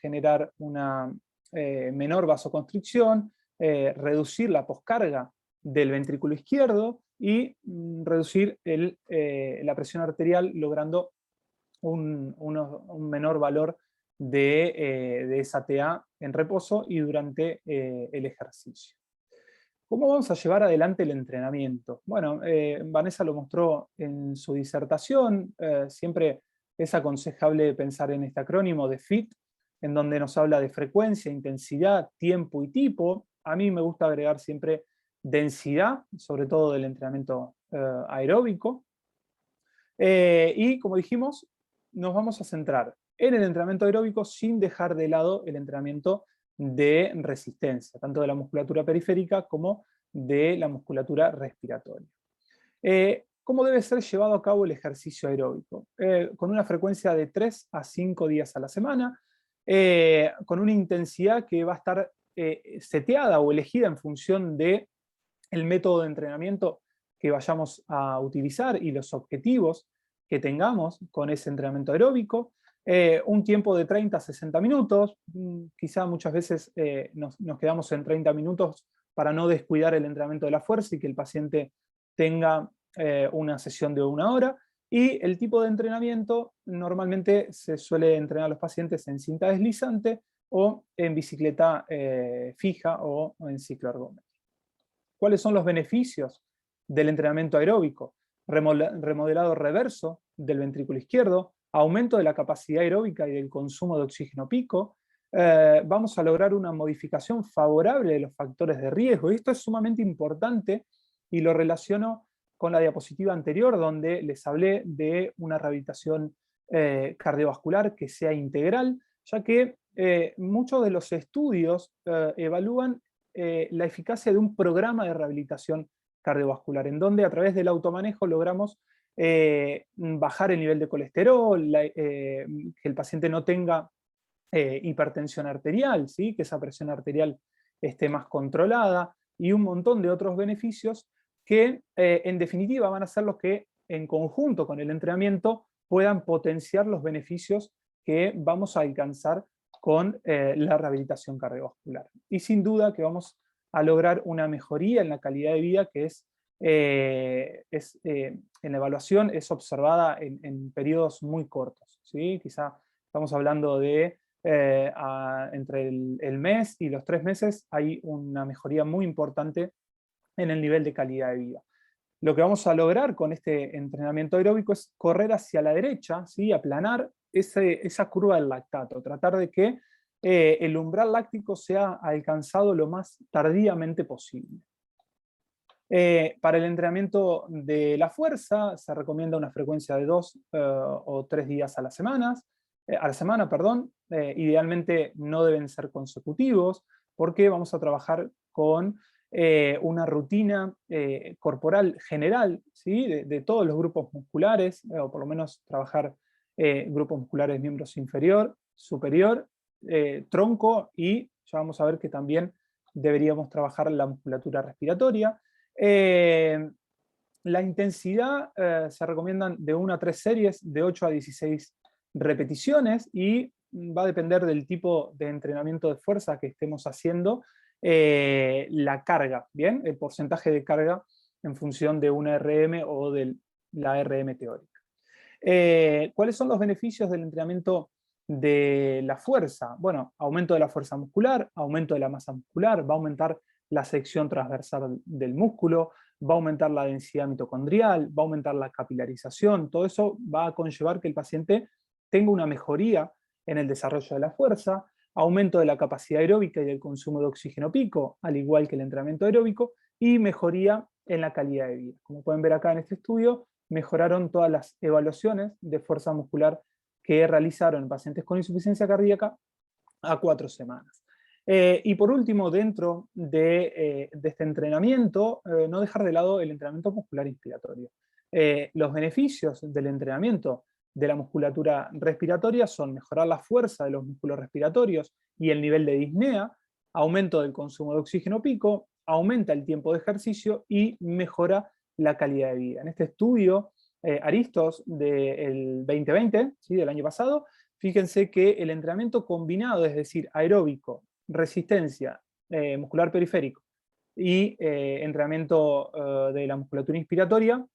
Speaker 3: generar una menor vasoconstricción, reducir la poscarga del ventrículo izquierdo y reducir la presión arterial, logrando un menor valor de esa TA en reposo y durante el ejercicio. ¿Cómo vamos a llevar adelante el entrenamiento? Bueno, Vanessa lo mostró en su disertación. Siempre es aconsejable pensar en este acrónimo de FIT, en donde nos habla de frecuencia, intensidad, tiempo y tipo. A mí me gusta agregar siempre densidad, sobre todo del entrenamiento aeróbico. Y como dijimos, nos vamos a centrar en el entrenamiento aeróbico sin dejar de lado el entrenamiento de resistencia, tanto de la musculatura periférica como de la musculatura respiratoria. ¿Cómo debe ser llevado a cabo el ejercicio aeróbico? Con una frecuencia de 3 a 5 días a la semana, con una intensidad que va a estar seteada o elegida en función del método de entrenamiento que vayamos a utilizar y los objetivos que tengamos con ese entrenamiento aeróbico. Un tiempo de 30 a 60 minutos, quizá muchas veces nos quedamos en 30 minutos para no descuidar el entrenamiento de la fuerza y que el paciente tenga una sesión de 1 hora. Y el tipo de entrenamiento, normalmente se suele entrenar a los pacientes en cinta deslizante o en bicicleta fija o en ciclo ergómetro. ¿Cuáles son los beneficios del entrenamiento aeróbico? Remodelado reverso del ventrículo izquierdo, aumento de la capacidad aeróbica y del consumo de oxígeno pico. Vamos a lograr una modificación favorable de los factores de riesgo, y esto es sumamente importante, y lo relaciono con la diapositiva anterior, donde les hablé de una rehabilitación cardiovascular que sea integral, ya que muchos de los estudios evalúan la eficacia de un programa de rehabilitación cardiovascular, en donde a través del automanejo logramos bajar el nivel de colesterol, que el paciente no tenga hipertensión arterial, ¿sí? Que esa presión arterial esté más controlada, y un montón de otros beneficios que en definitiva van a ser los que en conjunto con el entrenamiento puedan potenciar los beneficios que vamos a alcanzar con la rehabilitación cardiovascular. Y sin duda que vamos a lograr una mejoría en la calidad de vida que en la evaluación es observada en periodos muy cortos, ¿sí? Quizá estamos hablando de entre el mes y los 3 meses hay una mejoría muy importante en el nivel de calidad de vida. Lo que vamos a lograr con este entrenamiento aeróbico es correr hacia la derecha, ¿sí? Aplanar esa curva del lactato, tratar de que el umbral láctico sea alcanzado lo más tardíamente posible. Para el entrenamiento de la fuerza se recomienda una frecuencia de 2 o 3 días a la semana, idealmente no deben ser consecutivos, porque vamos a trabajar con una rutina corporal general, ¿sí? de todos los grupos musculares, o por lo menos trabajar grupos musculares miembros inferior, superior, tronco, y ya vamos a ver que también deberíamos trabajar la musculatura respiratoria. La intensidad se recomiendan de 1 a 3 series, de 8 a 16 repeticiones, y va a depender del tipo de entrenamiento de fuerza que estemos haciendo, la carga, ¿bien? El porcentaje de carga en función de una RM o de la RM teórica. ¿Cuáles son los beneficios del entrenamiento de la fuerza? Bueno, aumento de la fuerza muscular, aumento de la masa muscular, va a aumentar la sección transversal del músculo, va a aumentar la densidad mitocondrial, va a aumentar la capilarización, todo eso va a conllevar que el paciente tenga una mejoría en el desarrollo de la fuerza, aumento de la capacidad aeróbica y del consumo de oxígeno pico, al igual que el entrenamiento aeróbico, y mejoría en la calidad de vida. Como pueden ver acá en este estudio, mejoraron todas las evaluaciones de fuerza muscular que realizaron en pacientes con insuficiencia cardíaca a 4 semanas. Y por último, dentro de este entrenamiento, no dejar de lado el entrenamiento muscular inspiratorio. Los beneficios del entrenamiento de la musculatura respiratoria son mejorar la fuerza de los músculos respiratorios y el nivel de disnea, aumento del consumo de oxígeno pico, aumenta el tiempo de ejercicio y mejora la calidad de vida. En este estudio, Aristos del 2020, ¿sí? Del año pasado, fíjense que el entrenamiento combinado, es decir, aeróbico, resistencia, muscular periférico y entrenamiento de la musculatura inspiratoria,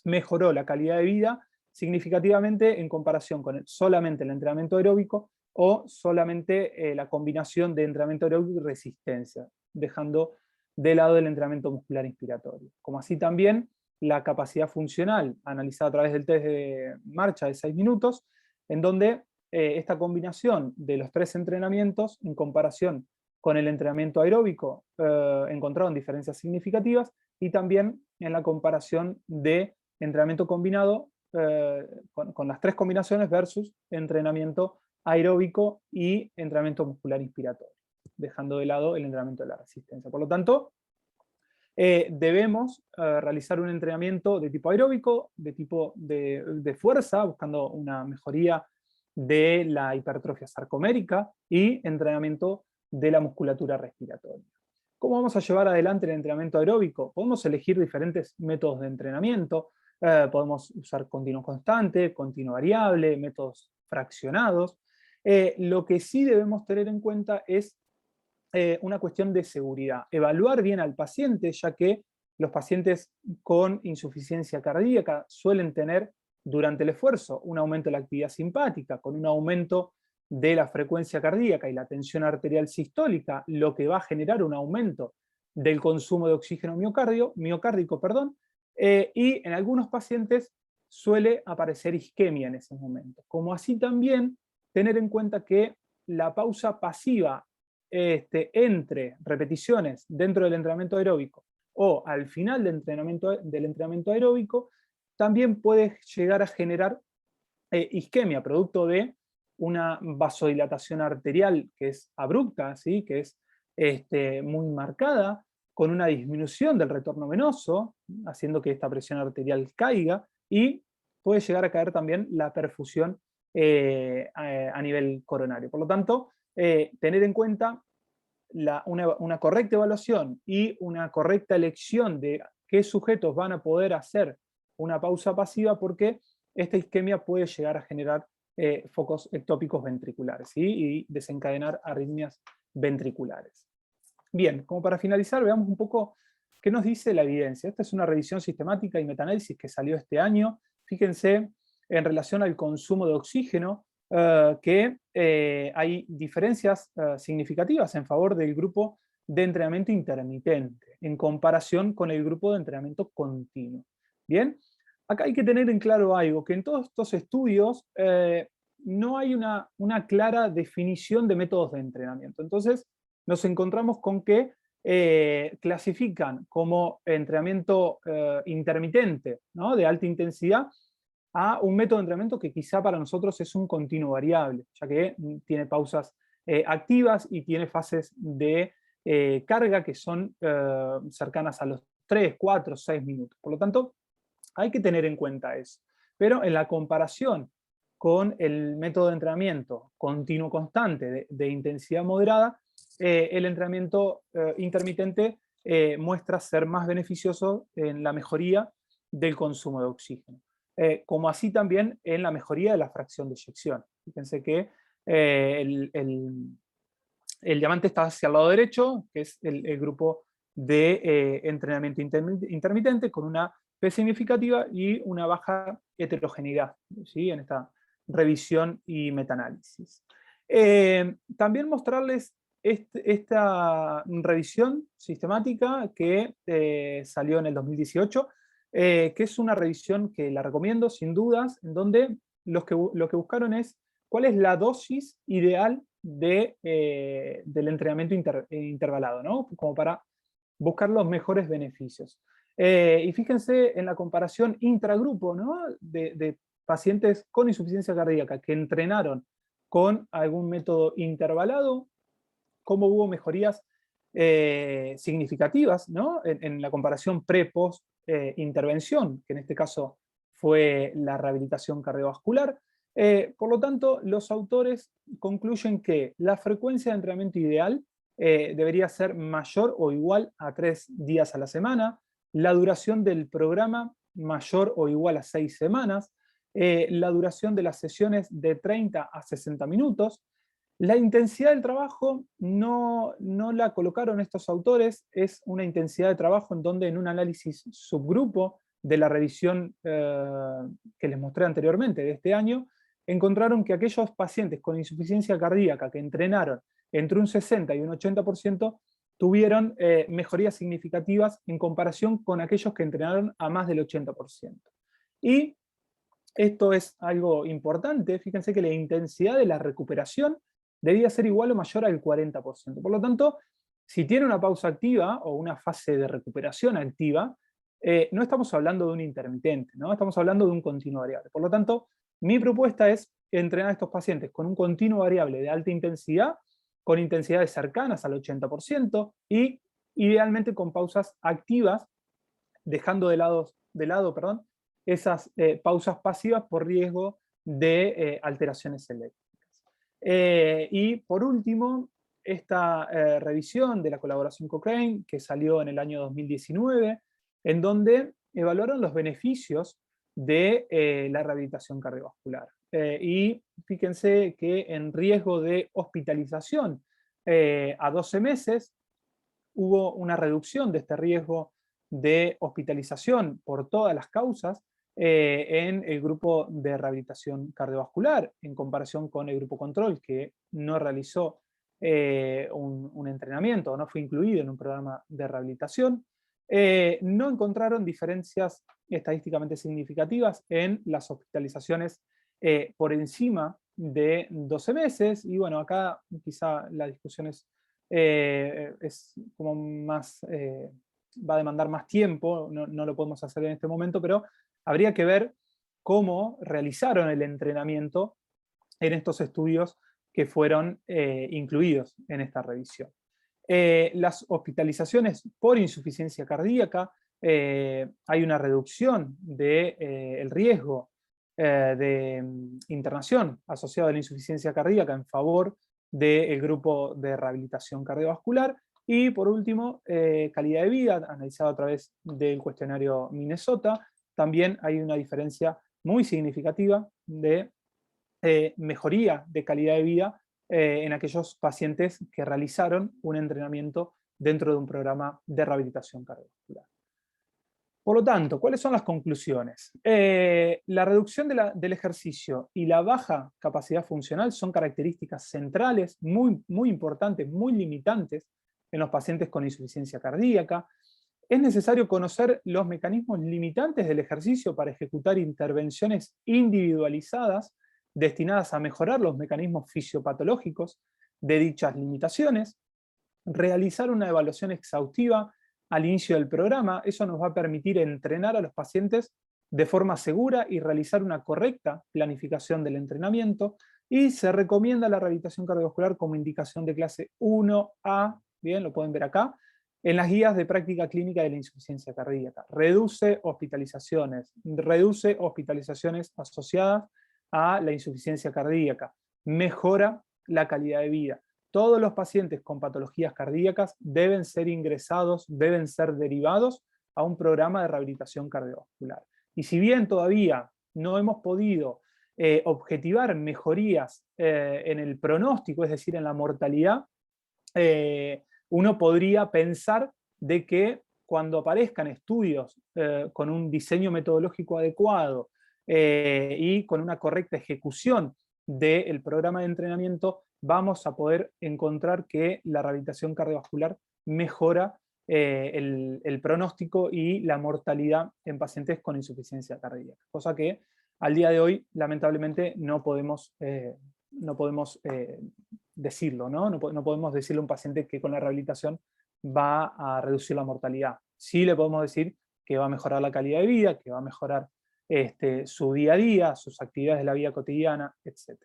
Speaker 3: mejoró la calidad de vida significativamente en comparación con solamente el entrenamiento aeróbico o solamente la combinación de entrenamiento aeróbico y resistencia, dejando de lado el entrenamiento muscular inspiratorio. Como así también la capacidad funcional, analizada a través del test de marcha de 6 minutos, en donde esta combinación de los 3 entrenamientos, en comparación con el entrenamiento aeróbico, encontraron diferencias significativas, y también en la comparación de entrenamiento combinado con las 3 combinaciones versus entrenamiento aeróbico y entrenamiento muscular inspiratorio, dejando de lado el entrenamiento de la resistencia. Por lo tanto, debemos realizar un entrenamiento de tipo aeróbico, de tipo de fuerza, buscando una mejoría de la hipertrofia sarcomérica, y entrenamiento de la musculatura respiratoria. ¿Cómo vamos a llevar adelante el entrenamiento aeróbico? Podemos elegir diferentes métodos de entrenamiento, podemos usar continuo constante, continuo variable, métodos fraccionados. Lo que sí debemos tener en cuenta es una cuestión de seguridad. Evaluar bien al paciente, ya que los pacientes con insuficiencia cardíaca suelen tener durante el esfuerzo un aumento de la actividad simpática, con un aumento de la frecuencia cardíaca y la tensión arterial sistólica, lo que va a generar un aumento del consumo de oxígeno miocárdico, y en algunos pacientes suele aparecer isquemia en ese momento. Como así también tener en cuenta que la pausa pasiva entre repeticiones dentro del entrenamiento aeróbico o al final del entrenamiento aeróbico también puede llegar a generar isquemia, producto de una vasodilatación arterial que es abrupta, ¿sí? Que es muy marcada, con una disminución del retorno venoso, haciendo que esta presión arterial caiga, y puede llegar a caer también la perfusión a nivel coronario. Por lo tanto, tener en cuenta una correcta evaluación y una correcta elección de qué sujetos van a poder hacer una pausa pasiva, porque esta isquemia puede llegar a generar focos ectópicos ventriculares, ¿sí? Y desencadenar arritmias ventriculares. Bien, como para finalizar, veamos un poco qué nos dice la evidencia. Esta es una revisión sistemática y metaanálisis que salió este año. Fíjense en relación al consumo de oxígeno, que hay diferencias significativas en favor del grupo de entrenamiento intermitente, en comparación con el grupo de entrenamiento continuo. Bien, acá hay que tener en claro algo, que en todos estos estudios no hay una clara definición de métodos de entrenamiento. Entonces, nos encontramos con que clasifican como entrenamiento intermitente, ¿no?, de alta intensidad, a un método de entrenamiento que quizá para nosotros es un continuo variable, ya que tiene pausas activas y tiene fases de carga que son cercanas a los 3, 4, 6 minutos. Por lo tanto, hay que tener en cuenta eso. Pero en la comparación con el método de entrenamiento continuo constante de intensidad moderada, el entrenamiento intermitente muestra ser más beneficioso en la mejoría del consumo de oxígeno. Como así también en la mejoría de la fracción de eyección. Fíjense que el diamante está hacia el lado derecho, que es el grupo de entrenamiento intermitente, con una P significativa y una baja heterogeneidad, ¿sí?, en esta revisión y metaanálisis. También mostrarles esta revisión sistemática que salió en el 2018, que es una revisión que la recomiendo sin dudas, en donde lo que buscaron es cuál es la dosis ideal del entrenamiento intervalado, ¿no?, como para buscar los mejores beneficios. Y fíjense en la comparación intragrupo, ¿no?, de pacientes con insuficiencia cardíaca que entrenaron con algún método intervalado, cómo hubo mejorías significativas, ¿no?, en la comparación pre-post intervención, que en este caso fue la rehabilitación cardiovascular. Por lo tanto, los autores concluyen que la frecuencia de entrenamiento ideal debería ser mayor o igual a 3 días a la semana, la duración del programa mayor o igual a 6 semanas, la duración de las sesiones de 30 a 60 minutos. La intensidad del trabajo no la colocaron estos autores, es una intensidad de trabajo en donde en un análisis subgrupo de la revisión que les mostré anteriormente de este año, encontraron que aquellos pacientes con insuficiencia cardíaca que entrenaron entre un 60 y un 80% tuvieron mejorías significativas en comparación con aquellos que entrenaron a más del 80%. Y esto es algo importante, fíjense que la intensidad de la recuperación debía ser igual o mayor al 40%. Por lo tanto, si tiene una pausa activa o una fase de recuperación activa, no estamos hablando de un intermitente, ¿no?, estamos hablando de un continuo variable. Por lo tanto, mi propuesta es entrenar a estos pacientes con un continuo variable de alta intensidad, con intensidades cercanas al 80% y idealmente con pausas activas, dejando de lado esas pausas pasivas por riesgo de alteraciones eléctricas. Y por último, esta revisión de la colaboración Cochrane, que salió en el año 2019, en donde evaluaron los beneficios de la rehabilitación cardiovascular. Y fíjense que en riesgo de hospitalización a 12 meses hubo una reducción de este riesgo de hospitalización por todas las causas en el grupo de rehabilitación cardiovascular, en comparación con el grupo control, que no realizó un entrenamiento o no fue incluido en un programa de rehabilitación. No encontraron diferencias estadísticamente significativas en las hospitalizaciones por encima de 12 meses, y bueno, acá quizá la discusión es como más, va a demandar más tiempo, no lo podemos hacer en este momento, pero habría que ver cómo realizaron el entrenamiento en estos estudios que fueron incluidos en esta revisión. Las hospitalizaciones por insuficiencia cardíaca, hay una reducción del riesgo de internación asociado a la insuficiencia cardíaca en favor del grupo de rehabilitación cardiovascular. Y por último, calidad de vida, analizado a través del cuestionario Minnesota, también hay una diferencia muy significativa de mejoría de calidad de vida en aquellos pacientes que realizaron un entrenamiento dentro de un programa de rehabilitación cardiovascular. Por lo tanto, ¿cuáles son las conclusiones? La reducción del ejercicio y la baja capacidad funcional son características centrales, muy importantes, muy limitantes en los pacientes con insuficiencia cardíaca. Es necesario conocer los mecanismos limitantes del ejercicio para ejecutar intervenciones individualizadas destinadas a mejorar los mecanismos fisiopatológicos de dichas limitaciones, realizar una evaluación exhaustiva al inicio del programa. Eso nos va a permitir entrenar a los pacientes de forma segura y realizar una correcta planificación del entrenamiento, y se recomienda la rehabilitación cardiovascular como indicación de clase 1A, bien, lo pueden ver acá, en las guías de práctica clínica de la insuficiencia cardíaca. Reduce hospitalizaciones asociadas a la insuficiencia cardíaca, mejora la calidad de vida. Todos los pacientes con patologías cardíacas deben ser ingresados, deben ser derivados a un programa de rehabilitación cardiovascular. Y si bien todavía no hemos podido objetivar mejorías en el pronóstico, es decir, en la mortalidad, uno podría pensar de que cuando aparezcan estudios con un diseño metodológico adecuado y con una correcta ejecución del programa de entrenamiento, vamos a poder encontrar que la rehabilitación cardiovascular mejora el pronóstico y la mortalidad en pacientes con insuficiencia cardíaca. Cosa que al día de hoy, lamentablemente, no podemos decirlo, ¿no? No podemos decirle a un paciente que con la rehabilitación va a reducir la mortalidad. Sí le podemos decir que va a mejorar la calidad de vida, que va a mejorar su día a día, sus actividades de la vida cotidiana, etc.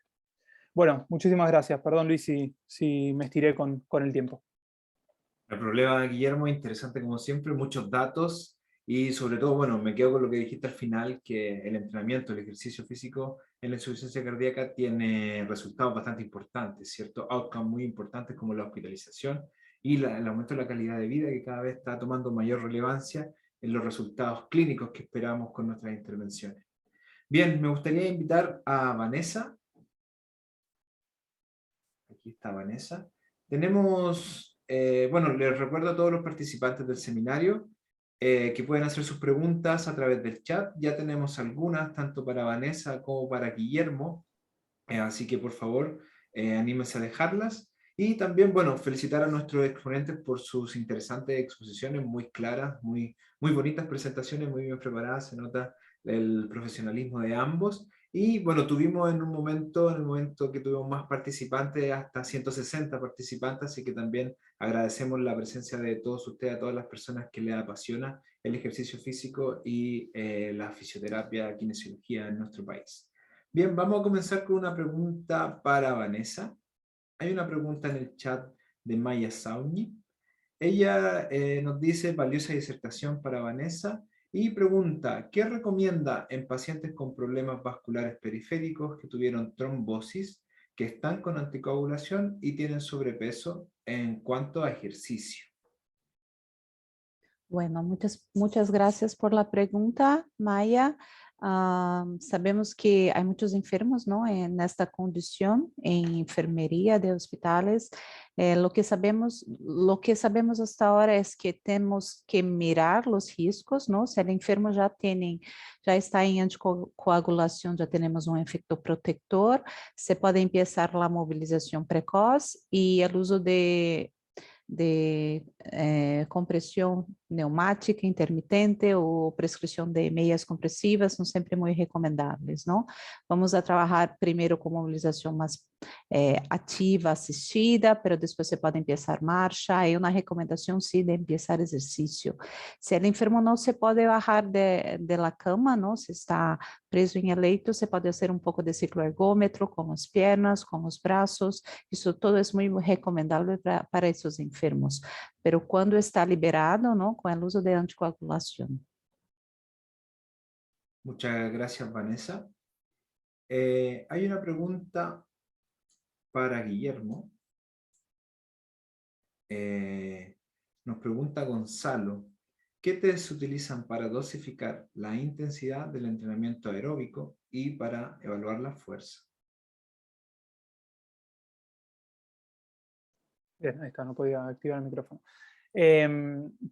Speaker 3: Bueno, muchísimas gracias. Perdón, Luis, si me estiré con el tiempo.
Speaker 1: El problema, Guillermo, interesante como siempre, muchos datos y sobre todo, bueno, me quedo con lo que dijiste al final, que el entrenamiento, el ejercicio físico en la insuficiencia cardíaca tiene resultados bastante importantes, ¿cierto? Outcomes muy importantes como la hospitalización y el aumento de la calidad de vida, que cada vez está tomando mayor relevancia en los resultados clínicos que esperamos con nuestras intervenciones. Bien, me gustaría invitar a Vanessa. Aquí está Vanessa. Tenemos, bueno, les recuerdo a todos los participantes del seminario que pueden hacer sus preguntas a través del chat. Ya tenemos algunas, tanto para Vanessa como para Guillermo, así que por favor, anímense a dejarlas. Y también, bueno, felicitar a nuestros exponentes por sus interesantes exposiciones, muy claras, muy bonitas presentaciones, muy bien preparadas, se nota el profesionalismo de ambos. Y bueno, tuvimos en el momento que tuvimos más participantes, hasta 160 participantes, así que también agradecemos la presencia de todos ustedes, a todas las personas que les apasiona el ejercicio físico y la fisioterapia, kinesiología en nuestro país. Bien, vamos a comenzar con una pregunta para Vanessa. Hay una pregunta en el chat de Maya Sauni. Ella nos dice: valiosa disertación para Vanessa, y pregunta: ¿qué recomienda en pacientes con problemas vasculares periféricos que tuvieron trombosis, que están con anticoagulación y tienen sobrepeso en cuanto a ejercicio?
Speaker 2: Bueno, muchas gracias por la pregunta, Maya. Sabemos que hay muchos enfermos, ¿no? En esta condición, en enfermería de hospitales. Lo que sabemos hasta ahora es que tenemos que mirar los riesgos, ¿no? Si el enfermo ya está en anticoagulación, ya tenemos un efecto protector, se puede empezar la movilización precoz y el uso de compressão pneumática intermitente ou prescrição de meias compressivas são sempre muito recomendáveis, não? Vamos a trabalhar primeiro com mobilização mais ativa, assistida, mas depois você pode começar marcha, e uma recomendação sim de começar exercício. Se o enfermo não se pode bajar de la cama, não, se está preso em leito, você pode fazer um pouco de ciclo ergômetro com as pernas, com os braços, isso todo é muito recomendável para esses enfermos, pero quando está liberado, ¿no? Con el uso de anticoagulación.
Speaker 1: Muchas gracias, Vanessa. Hay una pregunta para Guillermo. Nos pregunta Gonzalo: ¿qué test se utilizan para dosificar la intensidad del entrenamiento aeróbico y para evaluar la fuerza?
Speaker 3: Bien, ahí está, no podía activar el micrófono.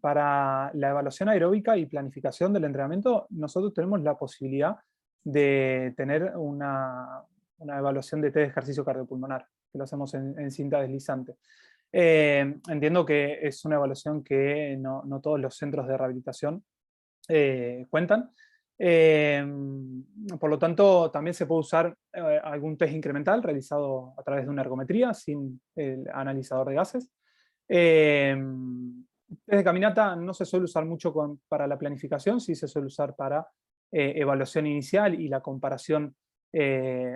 Speaker 3: Para la evaluación aeróbica y planificación del entrenamiento, nosotros tenemos la posibilidad de tener una evaluación de test de ejercicio cardiopulmonar, que lo hacemos en cinta deslizante. Entiendo que es una evaluación que no todos los centros de rehabilitación cuentan. Por lo tanto, también se puede usar algún test incremental realizado a través de una ergometría sin el analizador de gases. Test de caminata no se suele usar mucho para la planificación, sí se suele usar para evaluación inicial y la comparación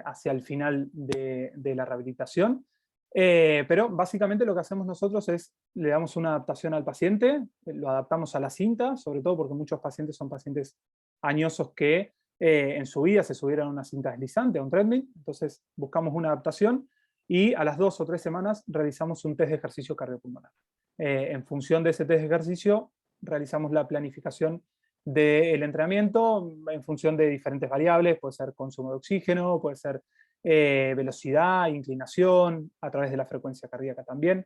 Speaker 3: hacia el final de la rehabilitación. Pero básicamente lo que hacemos nosotros es, le damos una adaptación al paciente, lo adaptamos a la cinta, sobre todo porque muchos pacientes son pacientes añosos que en su vida se subieron a una cinta deslizante, a un treadmill, entonces buscamos una adaptación y a las 2 o 3 semanas realizamos un test de ejercicio cardiopulmonar. En función de ese test de ejercicio realizamos la planificación del entrenamiento en función de diferentes variables, puede ser consumo de oxígeno, puede ser velocidad, inclinación, a través de la frecuencia cardíaca también.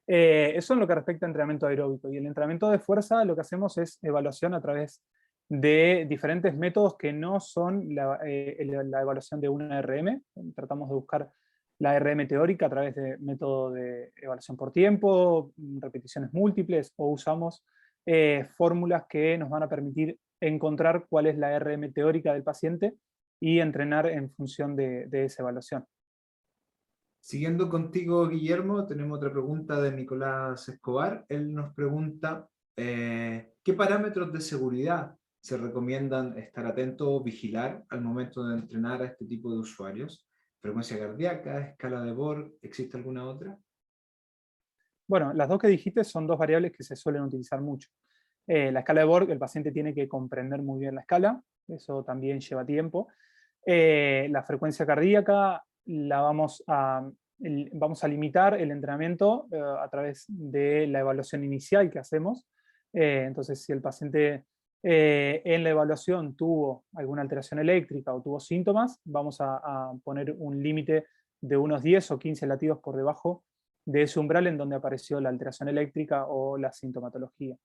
Speaker 3: Eso en lo que respecta a entrenamiento aeróbico. Y el entrenamiento de fuerza lo que hacemos es evaluación a través de diferentes métodos que no son la evaluación de una RM. Tratamos de buscar la RM teórica a través de método de evaluación por tiempo, repeticiones múltiples, o usamos fórmulas que nos van a permitir encontrar cuál es la RM teórica del paciente y entrenar en función de esa evaluación.
Speaker 1: Siguiendo contigo, Guillermo, tenemos otra pregunta de Nicolás Escobar. Él nos pregunta, ¿qué parámetros de seguridad se recomiendan estar atentos o vigilar al momento de entrenar a este tipo de usuarios? ¿Frecuencia cardíaca, escala de Borg, existe alguna otra?
Speaker 3: Bueno, las dos que dijiste son dos variables que se suelen utilizar mucho. La escala de Borg, el paciente tiene que comprender muy bien la escala, eso también lleva tiempo. La frecuencia cardíaca la vamos a limitar el entrenamiento a través de la evaluación inicial que hacemos. Entonces, si el paciente en la evaluación tuvo alguna alteración eléctrica o tuvo síntomas, vamos a poner un límite de unos 10 o 15 latidos por debajo de ese umbral en donde apareció la alteración eléctrica o la sintomatología.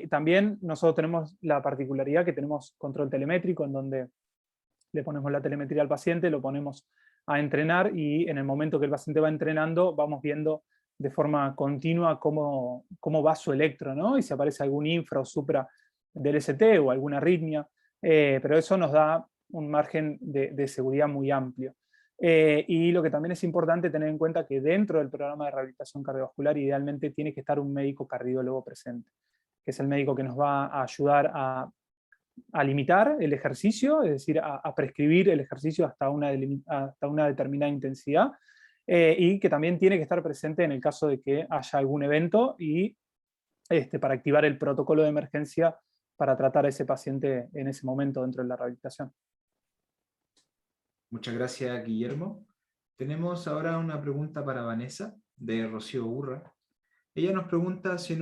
Speaker 3: También nosotros tenemos la particularidad que tenemos control telemétrico, en donde le ponemos la telemetría al paciente, lo ponemos a entrenar y en el momento que el paciente va entrenando vamos viendo de forma continua cómo va su electro, ¿no? Y si aparece algún infra o supra del ST o alguna arritmia, pero eso nos da un margen de seguridad muy amplio. Y lo que también es importante tener en cuenta que dentro del programa de rehabilitación cardiovascular idealmente tiene que estar un médico cardiólogo presente, que es el médico que nos va a ayudar a limitar el ejercicio, es decir, a prescribir el ejercicio hasta una determinada intensidad, y que también tiene que estar presente en el caso de que haya algún evento y para activar el protocolo de emergencia para tratar a ese paciente en ese momento dentro de la rehabilitación.
Speaker 1: Muchas gracias, Guillermo. Tenemos ahora una pregunta para Vanessa, de Rocío Urra. Ella nos pregunta si en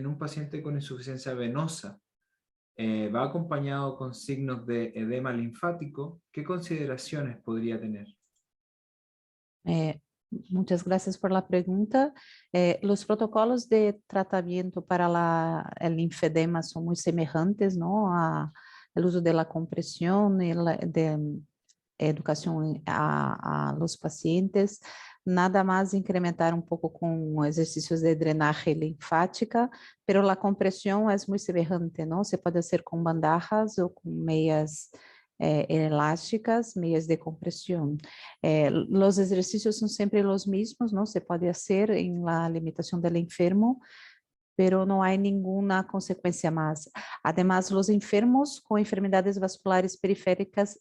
Speaker 1: un paciente con insuficiencia venosa va acompañado con signos de edema linfático, ¿qué consideraciones podría tener?
Speaker 2: Muchas gracias por la pregunta. Los protocolos de tratamiento para el linfedema son muy semejantes, ¿no? El uso de la compresión y de educación a los pacientes. Nada más incrementar un poco con ejercicios de drenaje linfática, pero la compresión es muy semejante, ¿no? Se puede hacer con bandajas o con medias elásticas, medias de compresión. Los ejercicios son siempre los mismos, ¿no? Se puede hacer en la limitación del enfermo, pero no hay ninguna consecuencia más. Además, los enfermos con enfermedades vasculares periféricas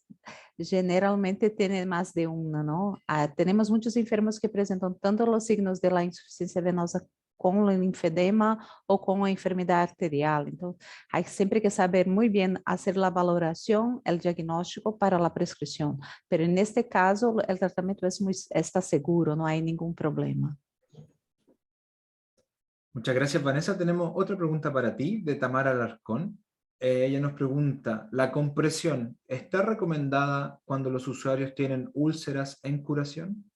Speaker 2: generalmente tienen más de una, ¿no? Tenemos muchos enfermos que presentan tanto los signos de la insuficiencia venosa con el linfedema o con la enfermedad arterial. Entonces, hay siempre que saber muy bien hacer la valoración, el diagnóstico para la prescripción. Pero en este caso, el tratamiento está seguro, no hay ningún problema.
Speaker 1: Muchas gracias, Vanessa. Tenemos otra pregunta para ti, de Tamara Alarcón. Ella nos pregunta, ¿la compresión está recomendada cuando los usuarios tienen úlceras en curación?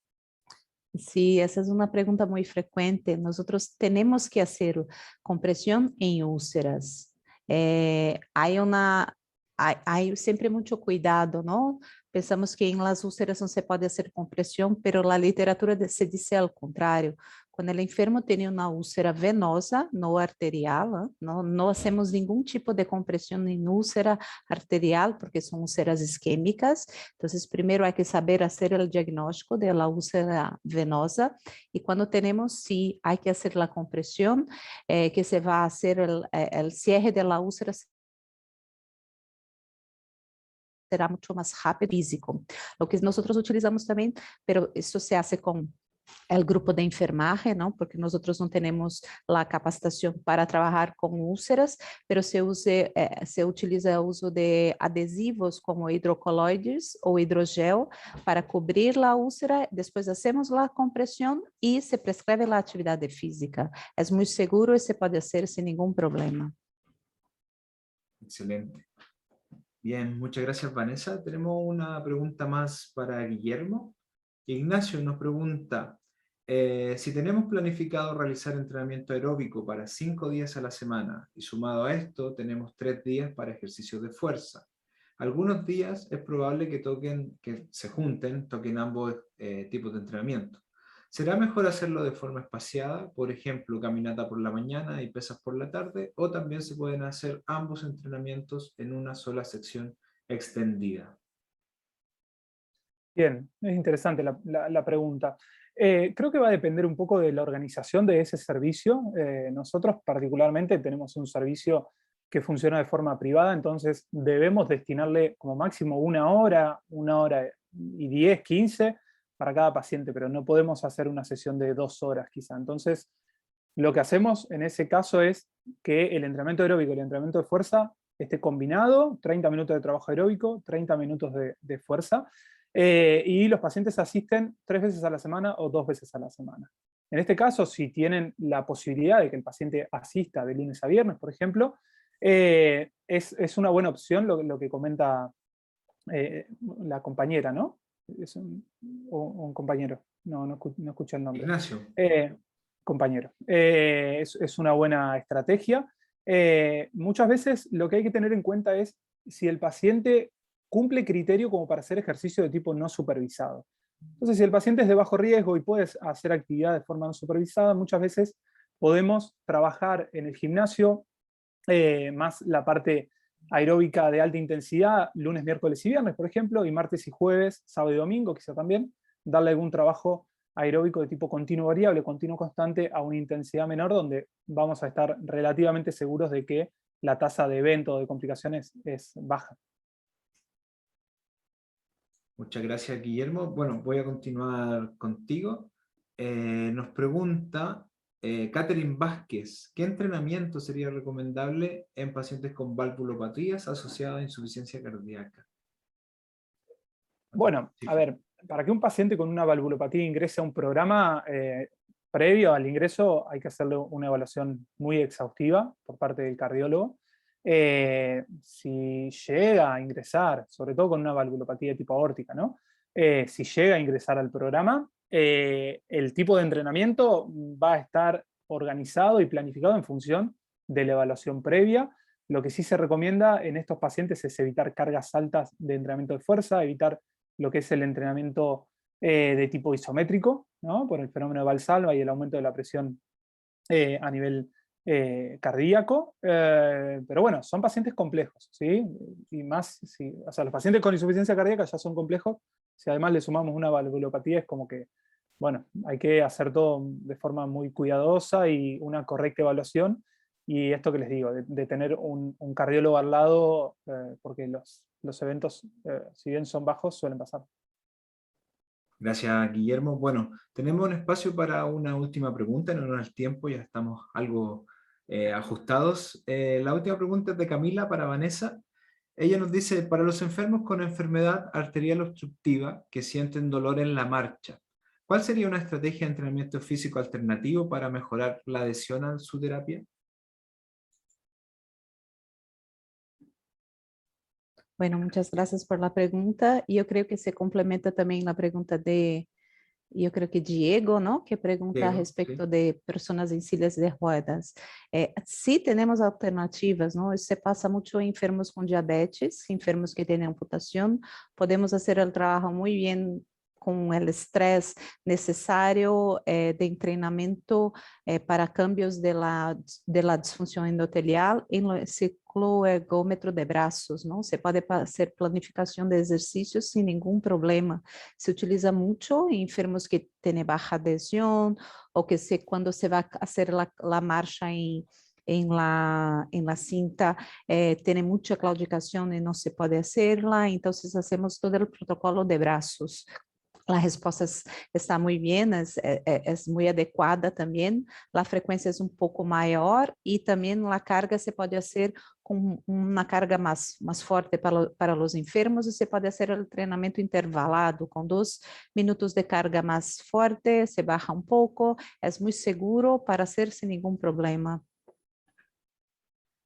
Speaker 2: Sí, esa es una pregunta muy frecuente. Nosotros tenemos que hacer compresión en úlceras. Hay siempre mucho cuidado, ¿no? Pensamos que en las úlceras no se puede hacer compresión, pero la literatura se dice al contrario. Cuando el enfermo tiene una úlcera venosa, no arterial, ¿eh? No hacemos ningún tipo de compresión en úlcera arterial porque son úlceras isquémicas. Entonces, primero hay que saber hacer el diagnóstico de la úlcera venosa y cuando tenemos, sí, hay que hacer la compresión, que se va a hacer el cierre de la úlcera será mucho más rápido físico. Lo que nosotros utilizamos también, pero esto se hace con el grupo de enfermaje, ¿no? Porque nosotros no tenemos la capacitación para trabajar con úlceras, pero se utiliza el uso de adhesivos como hidrocoloides o hidrogel para cubrir la úlcera, después hacemos la compresión y se prescribe la actividad física. Es muy seguro y se puede hacer sin ningún problema.
Speaker 1: Excelente. Bien, muchas gracias, Vanessa. Tenemos una pregunta más para Guillermo. Ignacio nos pregunta, si tenemos planificado realizar entrenamiento aeróbico para 5 días a la semana y sumado a esto tenemos 3 días para ejercicios de fuerza. Algunos días es probable que se junten, toquen ambos tipos de entrenamiento. ¿Será mejor hacerlo de forma espaciada, por ejemplo, caminata por la mañana y pesas por la tarde, o también se pueden hacer ambos entrenamientos en una sola sección extendida?
Speaker 3: Bien, es interesante la pregunta. Creo que va a depender un poco de la organización de ese servicio. Nosotros particularmente tenemos un servicio que funciona de forma privada, entonces debemos destinarle como máximo una hora y 10, 15 para cada paciente, pero no podemos hacer una sesión de 2 horas quizá. Entonces, lo que hacemos en ese caso es que el entrenamiento aeróbico y el entrenamiento de fuerza esté combinado, 30 minutos de trabajo aeróbico, 30 minutos de fuerza, y los pacientes asisten 3 veces a la semana o 2 veces a la semana. En este caso, si tienen la posibilidad de que el paciente asista de lunes a viernes, por ejemplo, es una buena opción lo que comenta la compañera, ¿no? Es un compañero, no escuché el nombre.
Speaker 1: Ignacio.
Speaker 3: Compañero. Es una buena estrategia. Muchas veces lo que hay que tener en cuenta es si el paciente cumple criterio como para hacer ejercicio de tipo no supervisado. Entonces, si el paciente es de bajo riesgo y puede hacer actividad de forma no supervisada, muchas veces podemos trabajar en el gimnasio más la parte aeróbica de alta intensidad, lunes, miércoles y viernes, por ejemplo, y martes y jueves, sábado y domingo, quizá también, darle algún trabajo aeróbico de tipo continuo variable, continuo constante, a una intensidad menor, donde vamos a estar relativamente seguros de que la tasa de evento o de complicaciones es baja.
Speaker 1: Muchas gracias, Guillermo. Bueno, voy a continuar contigo. Nos pregunta Catherine Vázquez, ¿qué entrenamiento sería recomendable en pacientes con valvulopatías asociadas a insuficiencia cardíaca?
Speaker 3: Bueno, a ver, para que un paciente con una valvulopatía ingrese a un programa, previo al ingreso hay que hacerle una evaluación muy exhaustiva por parte del cardiólogo. Si llega a ingresar, sobre todo con una valvulopatía de tipo aórtica, ¿no? Si llega a ingresar al programa, el tipo de entrenamiento va a estar organizado y planificado en función de la evaluación previa. Lo que sí se recomienda en estos pacientes es evitar cargas altas de entrenamiento de fuerza, evitar lo que es el entrenamiento de tipo isométrico, ¿no? Por el fenómeno de Valsalva y el aumento de la presión a nivel cardíaco. Pero bueno, son pacientes complejos, ¿sí? Y más, o sea, los pacientes con insuficiencia cardíaca ya son complejos. Si además le sumamos una valvulopatía, es como que, bueno, hay que hacer todo de forma muy cuidadosa y una correcta evaluación. Y esto que les digo, de tener un cardiólogo al lado, porque los eventos, si bien son bajos, suelen pasar.
Speaker 1: Gracias, Guillermo. Bueno, tenemos un espacio para una última pregunta, no nos da el tiempo, ya estamos algo ajustados. La última pregunta es de Camila para Vanessa. Ella nos dice, para los enfermos con enfermedad arterial obstructiva que sienten dolor en la marcha, ¿cuál sería una estrategia de entrenamiento físico alternativo para mejorar la adhesión a su terapia?
Speaker 2: Bueno, muchas gracias por la pregunta. Yo creo que se complementa también la pregunta de yo creo que Diego, ¿no? Que pregunta a
Speaker 1: Diego,
Speaker 2: respecto
Speaker 1: sí.
Speaker 2: de personas en sillas de ruedas. Sí tenemos alternativas, ¿no? Se pasa mucho en enfermos con diabetes, enfermos que tienen amputación. Podemos hacer el trabajo muy bien con el estrés necesario de entrenamiento para cambios de la disfunción endotelial en el cicloergômetro de brazos, ¿no? Se puede hacer planificación de ejercicios sin ningún problema. Se utiliza mucho en enfermos que tienen baja adhesión o que cuando se va a hacer la marcha en la cinta tiene mucha claudicación y no se puede hacerla, entonces hacemos todo el protocolo de brazos. La resposta está muy bien, es muy adecuada también, la frecuencia es un poco mayor y también la carga se puede hacer con una carga más fuerte para los enfermos y se puede hacer el entrenamiento intervalado con 2 minutos de carga más fuerte, se baja un poco, es muy seguro para hacer sin ningún problema.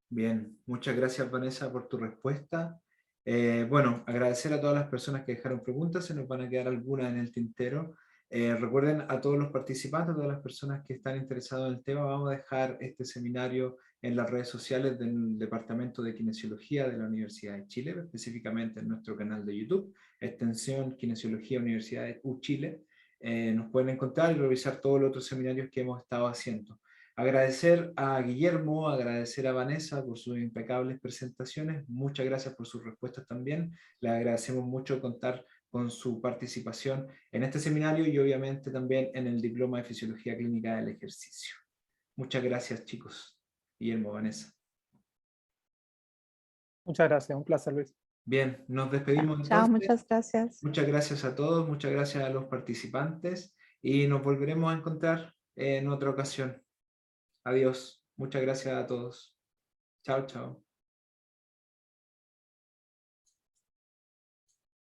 Speaker 1: Bien, muchas gracias Vanessa por tu respuesta. Bueno, agradecer a todas las personas que dejaron preguntas, se nos van a quedar algunas en el tintero. Recuerden a todos los participantes, a todas las personas que están interesados en el tema, vamos a dejar este seminario en las redes sociales del Departamento de Kinesiología de la Universidad de Chile, específicamente en nuestro canal de YouTube, extensión Kinesiología Universidad de Chile. Nos pueden encontrar y revisar todos los otros seminarios que hemos estado haciendo. Agradecer a Guillermo, agradecer a Vanessa por sus impecables presentaciones. Muchas gracias por sus respuestas también. Le agradecemos mucho contar con su participación en este seminario y obviamente también en el Diploma de Fisiología Clínica del Ejercicio. Muchas gracias, chicos. Guillermo, Vanessa.
Speaker 3: Muchas gracias, un placer, Luis.
Speaker 1: Bien, nos despedimos
Speaker 2: Chao,
Speaker 1: entonces.
Speaker 2: muchas gracias.
Speaker 1: Muchas gracias a todos, muchas gracias a los participantes y nos volveremos a encontrar en otra ocasión. Adiós. Muchas gracias a todos. Chao, chao.